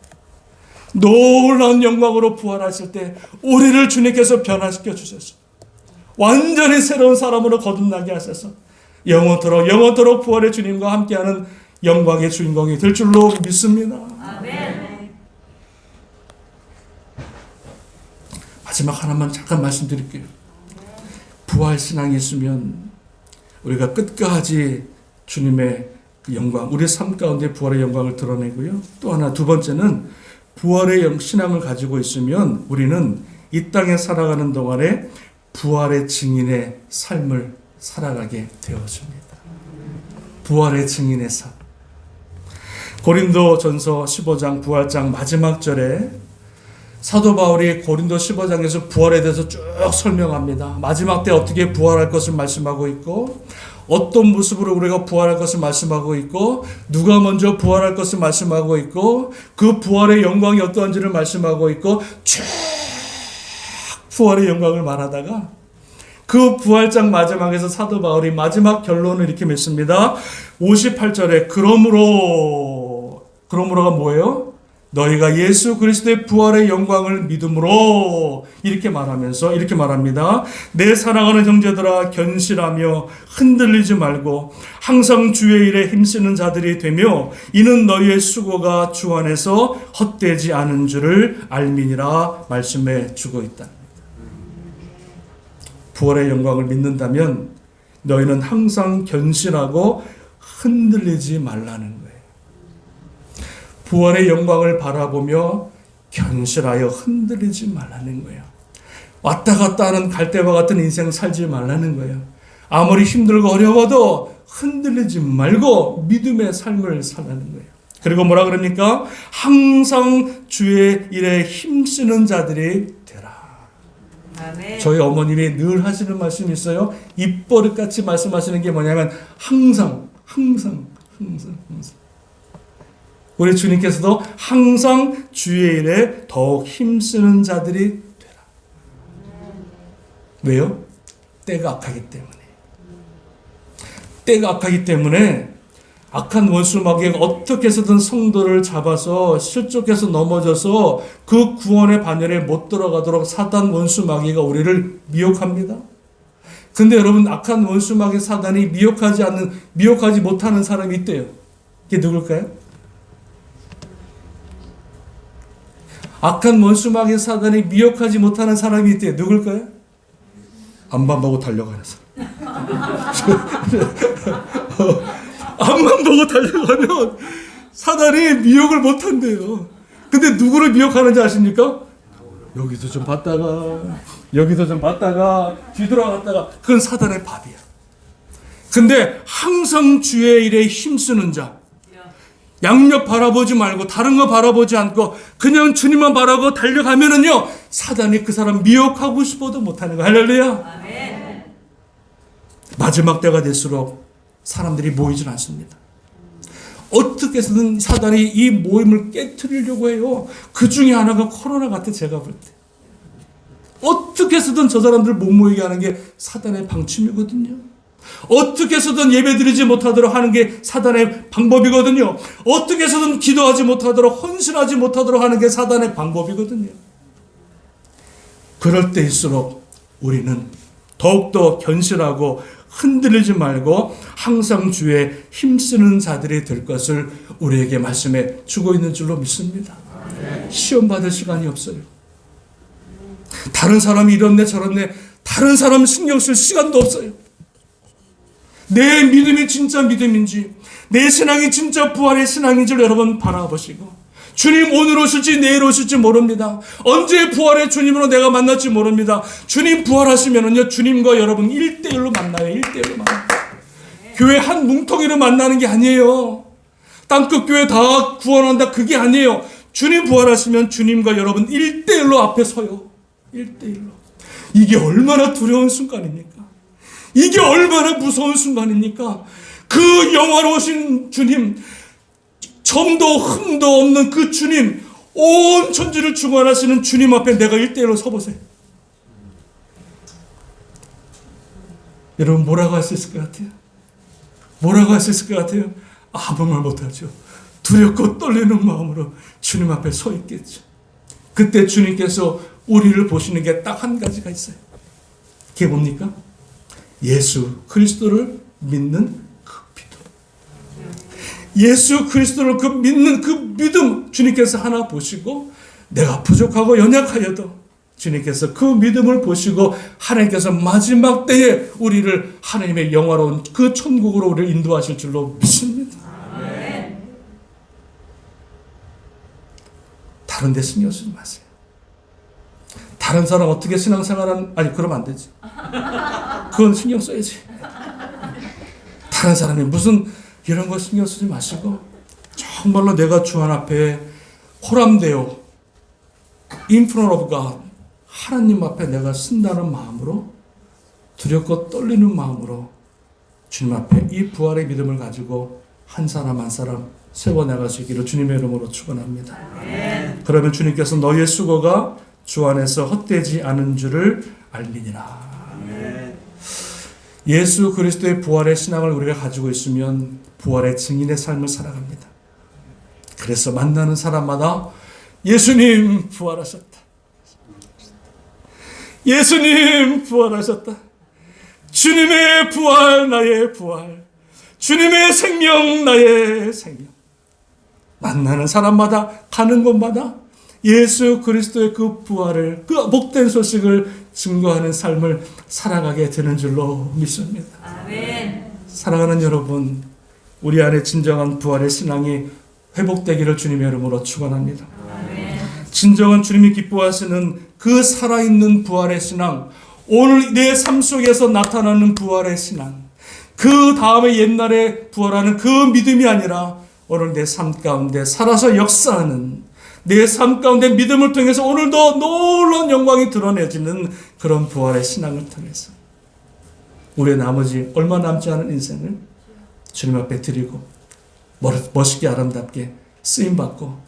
A: 놀라운 영광으로 부활하실 때 우리를 주님께서 변화시켜 주셔서 완전히 새로운 사람으로 거듭나게 하셔서 영원토록 부활의 주님과 함께하는 영광의 주인공이 될 줄로 믿습니다. 아멘. 마지막 하나만 잠깐 말씀드릴게요. 부활 신앙이 있으면 우리가 끝까지 주님의 영광, 우리 삶 가운데 부활의 영광을 드러내고요. 또 하나, 두 번째는 부활의 신앙을 가지고 있으면 우리는 이 땅에 살아가는 동안에 부활의 증인의 삶을 살아가게 되어집니다. 부활의 증인의 삶. 고린도전서 15장 부활장 마지막 절에 사도 바울이 고린도 15장에서 부활에 대해서 쭉 설명합니다. 마지막 때 어떻게 부활할 것을 말씀하고 있고 어떤 모습으로 우리가 부활할 것을 말씀하고 있고 누가 먼저 부활할 것을 말씀하고 있고 그 부활의 영광이 어떠한지를 말씀하고 있고 쭉 부활의 영광을 말하다가 그 부활장 마지막에서 사도 바울이 마지막 결론을 이렇게 맺습니다. 58절에 그러므로가 뭐예요? 너희가 예수 그리스도의 부활의 영광을 믿음으로 이렇게 말하면서 이렇게 말합니다. 내 사랑하는 형제들아 견실하며 흔들리지 말고 항상 주의 일에 힘쓰는 자들이 되며 이는 너희의 수고가 주 안에서 헛되지 않은 줄을 알미니라 말씀해 주고 있다. 부활의 영광을 믿는다면 너희는 항상 견실하고 흔들리지 말라는 거예요. 부활의 영광을 바라보며 견실하여 흔들리지 말라는 거예요. 왔다 갔다 하는 갈대와 같은 인생 살지 말라는 거예요. 아무리 힘들고 어려워도 흔들리지 말고 믿음의 삶을 살라는 거예요. 그리고 뭐라 그럽니까? 항상 주의 일에 힘쓰는 자들이 되라. 아멘. 저희 어머님이 늘 하시는 말씀이 있어요. 입버릇같이 말씀하시는 게 뭐냐면 항상 우리 주님께서도 항상 주의 일에 더욱 힘쓰는 자들이 되라. 왜요? 때가 악하기 때문에 악한 원수 마귀가 어떻게 해서든 성도를 잡아서 실족해서 넘어져서 그 구원의 반열에 못 들어가도록 사단 원수 마귀가 우리를 미혹합니다. 근데 여러분, 악한 원수 마귀 사단이 미혹하지 못하는 사람이 있대요. 이게 누굴까요? 악한 원수 마귀 사단이 미혹하지 못하는 사람이 있대요. 누굴까요? 앞만 보고 달려가는 사람. 앞만 보고 달려가면 사단이 미혹을 못한대요. 근데 누구를 미혹하는지 아십니까? 여기서 좀 봤다가 여기서 좀 봤다가 뒤돌아갔다가 그건 사단의 밥이야. 근데 항상 주의 일에 힘쓰는 자, 양옆 바라보지 말고 다른 거 바라보지 않고 그냥 주님만 바라고 달려가면은요, 사단이 그 사람 미혹하고 싶어도 못하는 거. 할렐루야. 아멘. 마지막 때가 될수록 사람들이 모이질 않습니다. 어떻게 해서든 사단이 이 모임을 깨트리려고 해요. 그 중에 하나가 코로나 같아. 제가 볼 때 어떻게 해서든 저 사람들 못 모이게 하는 게 사단의 방침이거든요. 어떻게 해서든 예배드리지 못하도록 하는 게 사단의 방법이거든요. 어떻게 해서든 기도하지 못하도록, 헌신하지 못하도록 하는 게 사단의 방법이거든요. 그럴 때일수록 우리는 더욱더 견실하고 흔들리지 말고 항상 주의 힘쓰는 자들이 될 것을 우리에게 말씀해 주고 있는 줄로 믿습니다. 시험 받을 시간이 없어요. 다른 사람이 이렇네 저렇네 다른 사람 신경 쓸 시간도 없어요. 내 믿음이 진짜 믿음인지, 내 신앙이 진짜 부활의 신앙인지를 여러분 바라보시고, 주님 오늘 오실지 내일 오실지 모릅니다. 언제 부활의 주님으로 내가 만날지 모릅니다. 주님 부활하시면은요, 주님과 여러분 1대1로 만나요. 1대1로 만나요. 교회 한 뭉텅이로 만나는 게 아니에요. 땅끝 교회 다 구원한다, 그게 아니에요. 주님 부활하시면 주님과 여러분 1대1로 앞에 서요. 1대1로. 이게 얼마나 두려운 순간입니까? 이게 얼마나 무서운 순간입니까? 그 영화로우신 주님, 점도 흠도 없는 그 주님, 온 천지를 주관하시는 주님 앞에 내가 1대1로 서보세요. 여러분 뭐라고 할 수 있을 것 같아요? 뭐라고 할 수 있을 것 같아요? 아무 말 못하죠. 두렵고 떨리는 마음으로 주님 앞에 서 있겠죠. 그때 주님께서 우리를 보시는 게 딱 한 가지가 있어요. 그게 뭡니까? 예수 그리스도를 믿는 그 믿음. 예수 그리스도를 믿는 그 믿음 주님께서 하나 보시고, 내가 부족하고 연약하여도 주님께서 그 믿음을 보시고 하나님께서 마지막 때에 우리를 하나님의 영화로운 그 천국으로 우리를 인도하실 줄로 믿습니다. 다른 데 신경 쓰지 마세요. 다른 사람 어떻게 신앙생활하는, 아니 그러면 안 되지. 그건 신경 써야지. 다른 사람이 무슨 이런 거 신경 쓰지 마시고, 정말로 내가 주 앞에 호람되어 in front of God, 하나님 앞에 내가 쓴다는 마음으로, 두렵고 떨리는 마음으로 주님 앞에 이 부활의 믿음을 가지고 한 사람 한 사람 세워나가시기를 주님의 이름으로 축원합니다. 그러면 주님께서 너희의 수고가 주 안에서 헛되지 않은 줄을 알미니라. 예수 그리스도의 부활의 신앙을 우리가 가지고 있으면 부활의 증인의 삶을 살아갑니다. 그래서 만나는 사람마다 예수님 부활하셨다. 예수님 부활하셨다. 주님의 부활 나의 부활. 주님의 생명 나의 생명. 만나는 사람마다 가는 곳마다 예수 그리스도의 그 부활을, 그 복된 소식을 증거하는 삶을 살아가게 되는 줄로 믿습니다. 아멘. 사랑하는 여러분, 우리 안에 진정한 부활의 신앙이 회복되기를 주님의 이름으로 축원합니다. 아멘. 진정한 주님이 기뻐하시는 그 살아있는 부활의 신앙, 오늘 내 삶 속에서 나타나는 부활의 신앙, 그 다음에 옛날에 부활하는 그 믿음이 아니라 오늘 내 삶 가운데 살아서 역사하는, 내 삶 가운데 믿음을 통해서 오늘도 놀라운 영광이 드러내지는 그런 부활의 신앙을 통해서 우리의 나머지 얼마 남지 않은 인생을 주님 앞에 드리고 멋있게 아름답게 쓰임받고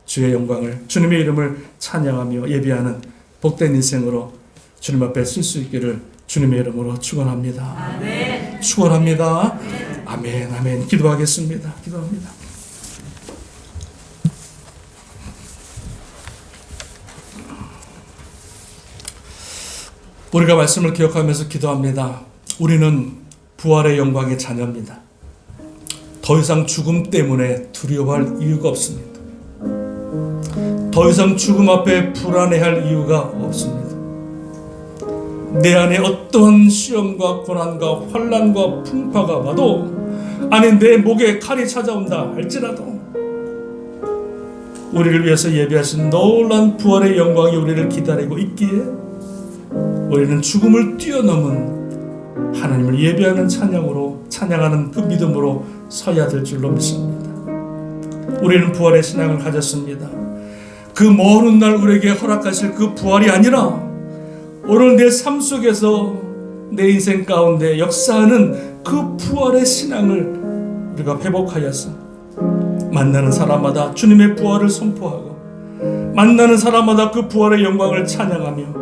A: 주의 영광을, 주님의 이름을 찬양하며 예배하는 복된 인생으로 주님 앞에 쓸 수 있기를 주님의 이름으로 축원합니다. 아멘. 축원합니다. 아멘. 아멘. 아멘. 기도하겠습니다. 기도합니다. 우리가 말씀을 기억하면서 기도합니다. 우리는 부활의 영광의 자녀입니다. 더 이상 죽음 때문에 두려워할 이유가 없습니다. 더 이상 죽음 앞에 불안해할 이유가 없습니다. 내 안에 어떤 시험과 고난과 환난과 풍파가 와도, 아니 내 목에 칼이 찾아온다 할지라도 우리를 위해서 예비하신 놀라운 부활의 영광이 우리를 기다리고 있기에 우리는 죽음을 뛰어넘은 하나님을 예배하는 찬양으로 찬양하는 그 믿음으로 서야 될 줄로 믿습니다. 우리는 부활의 신앙을 가졌습니다. 그 먼 훗날 우리에게 허락하실 그 부활이 아니라 오늘 내 삶 속에서 내 인생 가운데 역사하는 그 부활의 신앙을 우리가 회복하여서 만나는 사람마다 주님의 부활을 선포하고 만나는 사람마다 그 부활의 영광을 찬양하며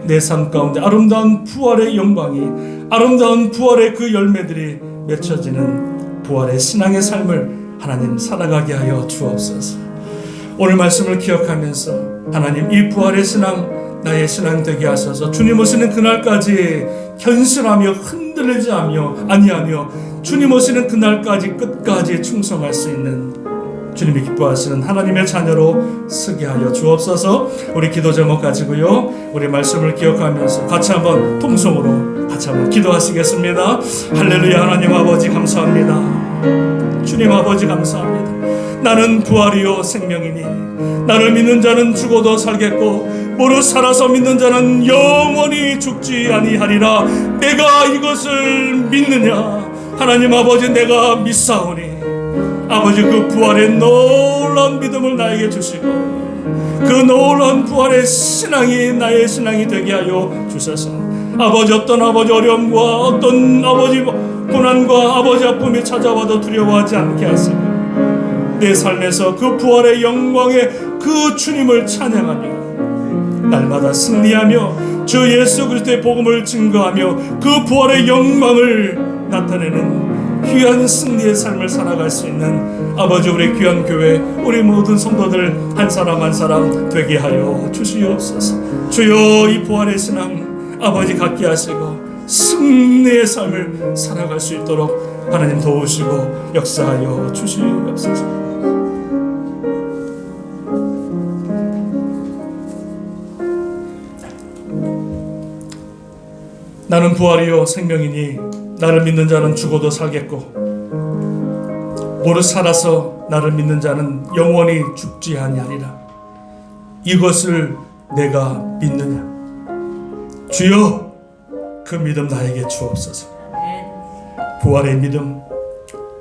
A: 내 삶 가운데 아름다운 부활의 영광이 아름다운 부활의 그 열매들이 맺혀지는 부활의 신앙의 삶을 하나님 살아가게 하여 주옵소서. 오늘 말씀을 기억하면서 하나님 이 부활의 신앙 나의 신앙 되게 하소서. 주님 오시는 그날까지 견실하며 흔들리지 아니하며 주님 오시는 그날까지 끝까지 충성할 수 있는 주님이 기뻐하시는 하나님의 자녀로 쓰게 하여 주옵소서. 우리 기도 제목 가지고요 우리 말씀을 기억하면서 같이 한번 통성으로 같이 한번 기도하시겠습니다. 할렐루야. 하나님 아버지 감사합니다. 주님 아버지 감사합니다. 나는 부활이요 생명이니 나를 믿는 자는 죽어도 살겠고 무릇 살아서 믿는 자는 영원히 죽지 아니하리라. 내가 이것을 믿느냐? 하나님 아버지 내가 믿사오니 아버지 그 부활의 놀라운 믿음을 나에게 주시고 그 놀라운 부활의 신앙이 나의 신앙이 되게 하여 주셔서 아버지 어떤 아버지 어려움과 어떤 아버지 고난과 아버지 아픔이 찾아와도 두려워하지 않게 하시고 내 삶에서 그 부활의 영광의 그 주님을 찬양하며 날마다 승리하며 주 예수 그리스도의 복음을 증거하며 그 부활의 영광을 나타내는 귀한 승리의 삶을 살아갈 수 있는 아버지 우리 귀한 교회 우리 모든 성도들 한 사람 한 사람 되게 하여 주시옵소서. 주여 이 부활의 신앙 아버지 갖게 하시고 승리의 삶을 살아갈 수 있도록 하나님 도우시고 역사하여 주시옵소서. 나는 부활이요 생명이니 나를 믿는 자는 죽어도 살겠고 무릇 살아서 나를 믿는 자는 영원히 죽지 아니하리라. 이것을 내가 믿느냐? 주여 그 믿음 나에게 주옵소서. 부활의 믿음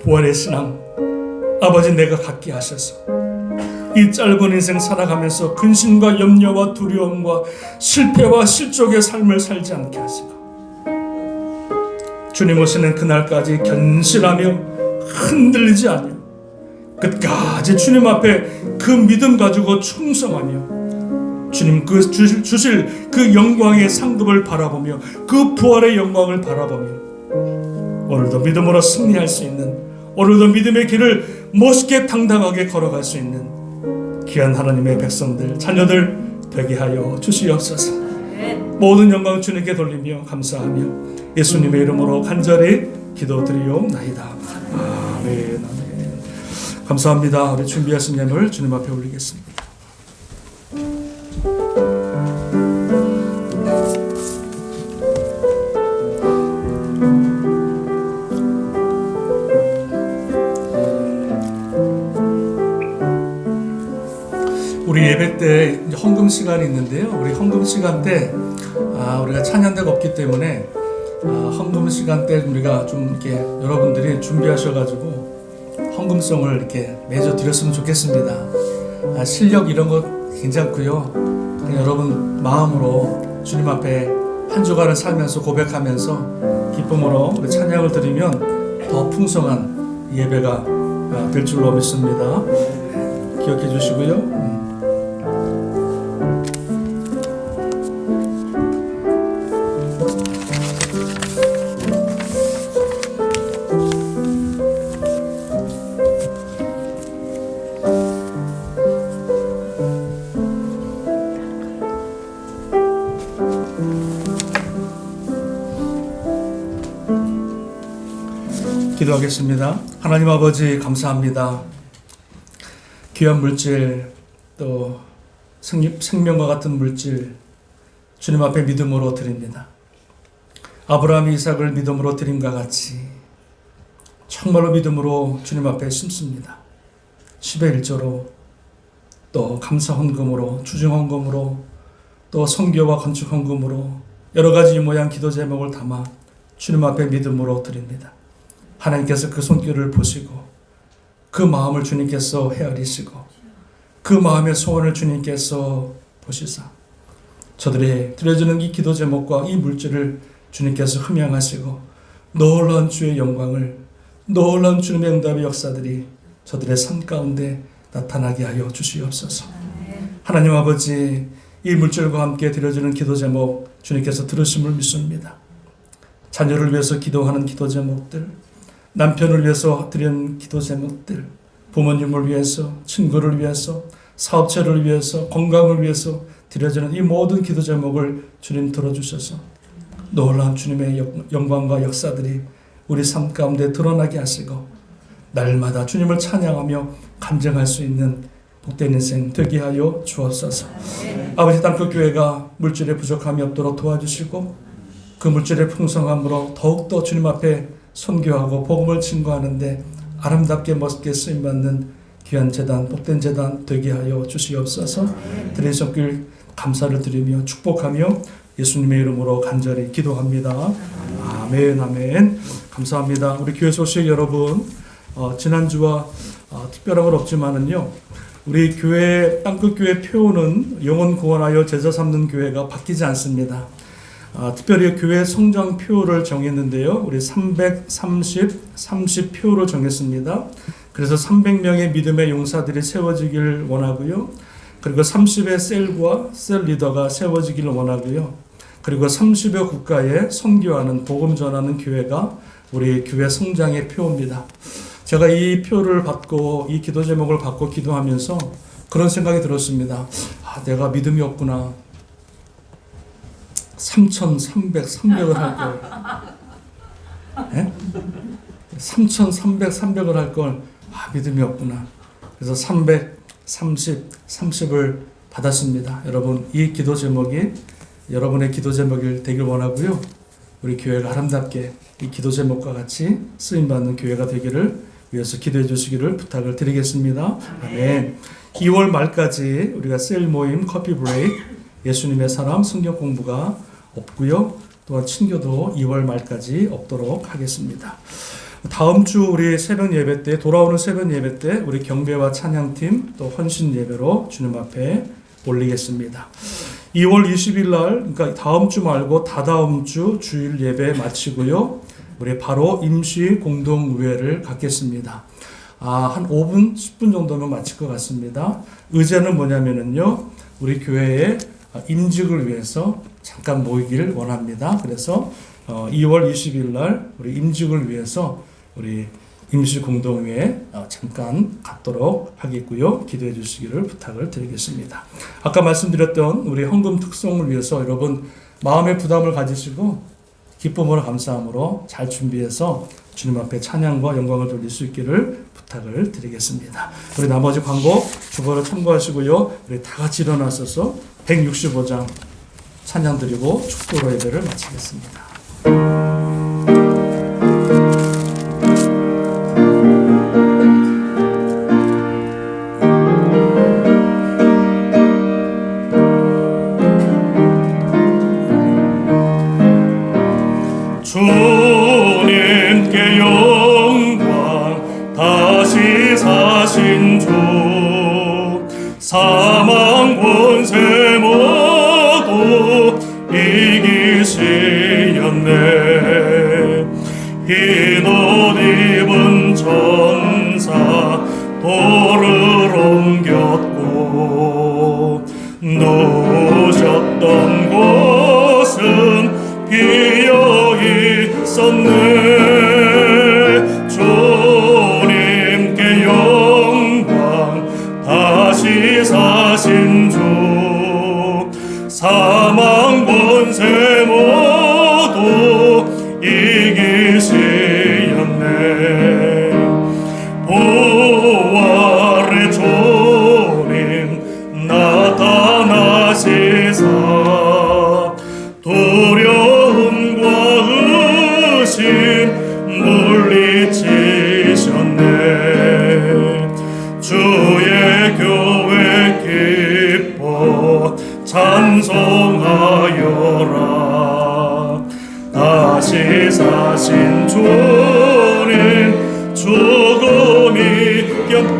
A: 부활의 신앙 아버지 내가 갖게 하셔서 이 짧은 인생 살아가면서 근심과 염려와 두려움과 실패와 실족의 삶을 살지 않게 하시고 주님 오시는 그날까지 견실하며 흔들리지 않으며 끝까지 주님 앞에 그 믿음 가지고 충성하며 주님 그 주실 그 영광의 상급을 바라보며 그 부활의 영광을 바라보며 오늘도 믿음으로 승리할 수 있는 오늘도 믿음의 길을 멋있게 당당하게 걸어갈 수 있는 귀한 하나님의 백성들 자녀들 되게 하여 주시옵소서. 모든 영광 주님께 돌리며 감사하며 예수님의 이름으로 간절히 기도드리옵나이다. 아멘. 아멘. 감사합니다. 우리 준비하신 예물 주님 앞에 올리겠습니다. 우리 예배 때 헌금 시간이 있는데요. 우리 헌금 시간 때 우리가 찬양대가 없기 때문에 헌금 시간 때 우리가 좀 이렇게 여러분들이 준비하셔가지고 헌금성을 이렇게 매주 드렸으면 좋겠습니다. 실력 이런 거 괜찮고요. 그냥 여러분 마음으로 주님 앞에 한 주간을 살면서 고백하면서 기쁨으로 우리 찬양을 드리면 더 풍성한 예배가 될 줄로 믿습니다. 기억해 주시고요. 기도하겠습니다. 하나님 아버지 감사합니다. 귀한 물질 또 생명과 같은 물질 주님 앞에 믿음으로 드립니다. 아브라함이 이삭을 믿음으로 드림과 같이 정말로 믿음으로 주님 앞에 심습니다. 10의 1조로 또 감사 헌금으로, 추증 헌금으로, 또 선교와 건축 헌금으로 여러 가지 모양 기도 제목을 담아 주님 앞에 믿음으로 드립니다. 하나님께서 그 손길을 보시고 그 마음을 주님께서 헤아리시고 그 마음의 소원을 주님께서 보시사 저들이 드려지는 이 기도 제목과 이 물질을 주님께서 흠양하시고 놀라운 주의 영광을, 놀라운 주님의 응답의 역사들이 저들의 삶 가운데 나타나게 하여 주시옵소서. 하나님 아버지, 이 물질과 함께 드려지는 기도 제목 주님께서 들으심을 믿습니다. 자녀를 위해서 기도하는 기도 제목들, 남편을 위해서 드리는 기도 제목들, 부모님을 위해서, 친구를 위해서, 사업체를 위해서, 건강을 위해서 드려지는 이 모든 기도 제목을 주님 들어주셔서 놀라운 주님의 영광과 역사들이 우리 삶 가운데 드러나게 하시고 날마다 주님을 찬양하며 감정할 수 있는 복된 인생 되게 하여 주옵소서. 아버지, 땅끝 교회가 물질에 부족함이 없도록 도와주시고 그 물질의 풍성함으로 더욱더 주님 앞에 선교하고 복음을 증거하는데 아름답게 멋있게 쓰임받는 귀한 재단, 복된 재단 되게 하여 주시옵소서. 드린 손길 감사를 드리며 축복하며 예수님의 이름으로 간절히 기도합니다. 아멘, 아멘. 감사합니다. 우리 교회 소식 여러분, 지난주와 특별한 건 없지만은요, 우리 교회, 땅끝 교회 표는 영혼 구원하여 제자 삼는 교회가 바뀌지 않습니다. 특별히 교회 성장표를 정했는데요. 우리 30표를 정했습니다. 그래서 300명의 믿음의 용사들이 세워지길 원하고요. 그리고 30의 셀과 셀 리더가 세워지길 원하고요. 그리고 30여 국가에 선교하는, 복음 전하는 교회가 우리 교회 성장의 표입니다. 제가 이 표를 받고, 이 기도 제목을 받고 기도하면서 그런 생각이 들었습니다. 내가 믿음이 없구나. 3,300을 할 걸. 네? 3,300을 할 걸. 믿음이 없구나. 그래서 30을 받았습니다. 여러분, 이 기도 제목이 여러분의 기도 제목이 되길 원하고요. 우리 교회가 아름답게 이 기도 제목과 같이 쓰임받는 교회가 되기를 위해서 기도해 주시기를 부탁을 드리겠습니다. 아멘. 2월 말까지 우리가 셀 모임, 커피 브레이크, 예수님의 사람, 성경 공부가 없고요. 또한 친교도 2월 말까지 없도록 하겠습니다. 다음 주 우리 새벽 예배 때, 돌아오는 새벽 예배 때 우리 경배와 찬양팀 또 헌신 예배로 주님 앞에 올리겠습니다. 2월 20일 날, 그러니까 다음 주 말고 다다음 주 주일 예배 마치고요. 우리 바로 임시 공동의회를 갖겠습니다. 한 5분, 10분 정도면 마칠 것 같습니다. 의제는 뭐냐면은요, 우리 교회의 임직을 위해서 잠깐 모이기를 원합니다. 그래서 2월 20일 날 우리 임직을 위해서 우리 임시 공동회에 잠깐 갖도록 하겠고요. 기도해 주시기를 부탁을 드리겠습니다. 아까 말씀드렸던 우리 헌금 특송을 위해서 여러분 마음의 부담을 가지시고 기쁨으로 감사함으로 잘 준비해서 주님 앞에 찬양과 영광을 돌릴 수 있기를 부탁을 드리겠습니다. 우리 나머지 광고 주보를 참고하시고요. 우리 다 같이 일어나셔서 165장 찬양 드리고 축도로 예배를 마치겠습니다.
B: 주님께 영광 다시 사신 주 사망 권세 모두 이기시었네. 흰 옷 입은 천사 돌을 옮겼고 누우셨던 곳은 비어 있었네. 주님께 영광 다시 사신 주 사망 권세 모두 이기시었네. 부활의 주님 나타나시사 두려움과 의심 물리치셨네. 주의 교회 찬송하여라. 다시 사신 주님 죽음이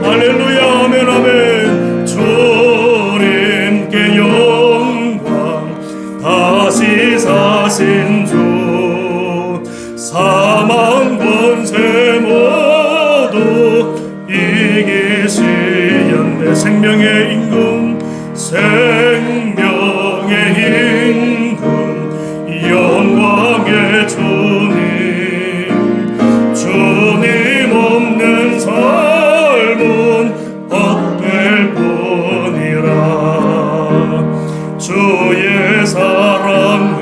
B: 할렐루야 아멘 아멘. 주님께 영광. 다시 사신 주 사망 권세 모두 이기시었네. 생명의 임금 생명의 임금 영광의 주님 없는 삶은 헛될 뿐이라. 주의 사랑으로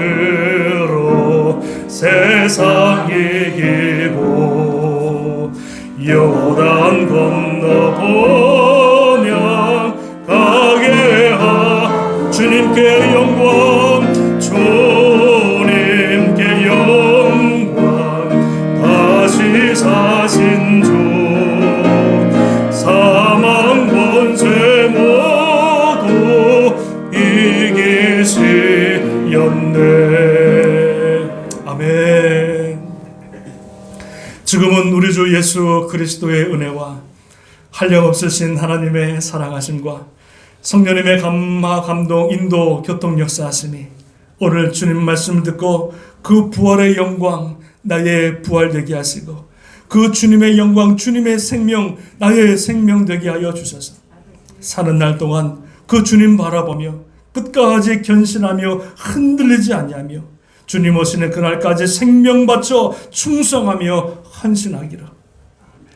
B: 세상 이기고 요단 건너 본향 가게 하. 주님께 영광 주님께 영광. 다시 사신 주 사망 권세 모두 이기시었네. 아멘. 지금은 우리 주 예수 그리스도의 은혜와 한량없으신 하나님의 사랑하심과 성령님의 감화 감동 인도 교통 역사하심이 오늘 주님 말씀을 듣고 그 부활의 영광 나의 부활 되게 하시고 그 주님의 영광 주님의 생명 나의 생명 되게 하여 주셔서 사는 날 동안 그 주님 바라보며 끝까지 견신하며 흔들리지 아니하며 주님 오시는 그날까지 생명 바쳐 충성하며 헌신하기로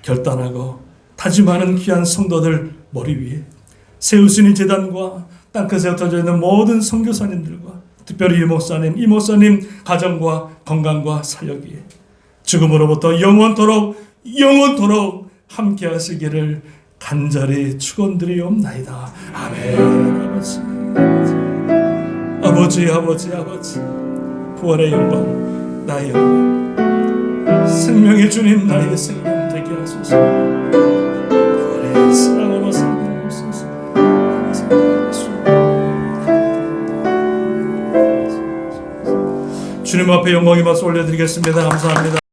B: 결단하고 다짐하는 귀한 성도들 머리 위에 세우시니 제단과 땅끝에 흩어져 있는 모든 선교사님들과 특별히 이 목사님 가정과 건강과 사역이 지금으로부터 영원토록 함께 하시기를 간절히 축원드리옵나이다. 아멘. 아버지 부활의 영광 나의 영광 생명의 주님 나의 생명 되게 하소서. 부활의 사랑으로 살아오소서. 주님 앞에 영광의 박수 올려드리겠습니다. 감사합니다.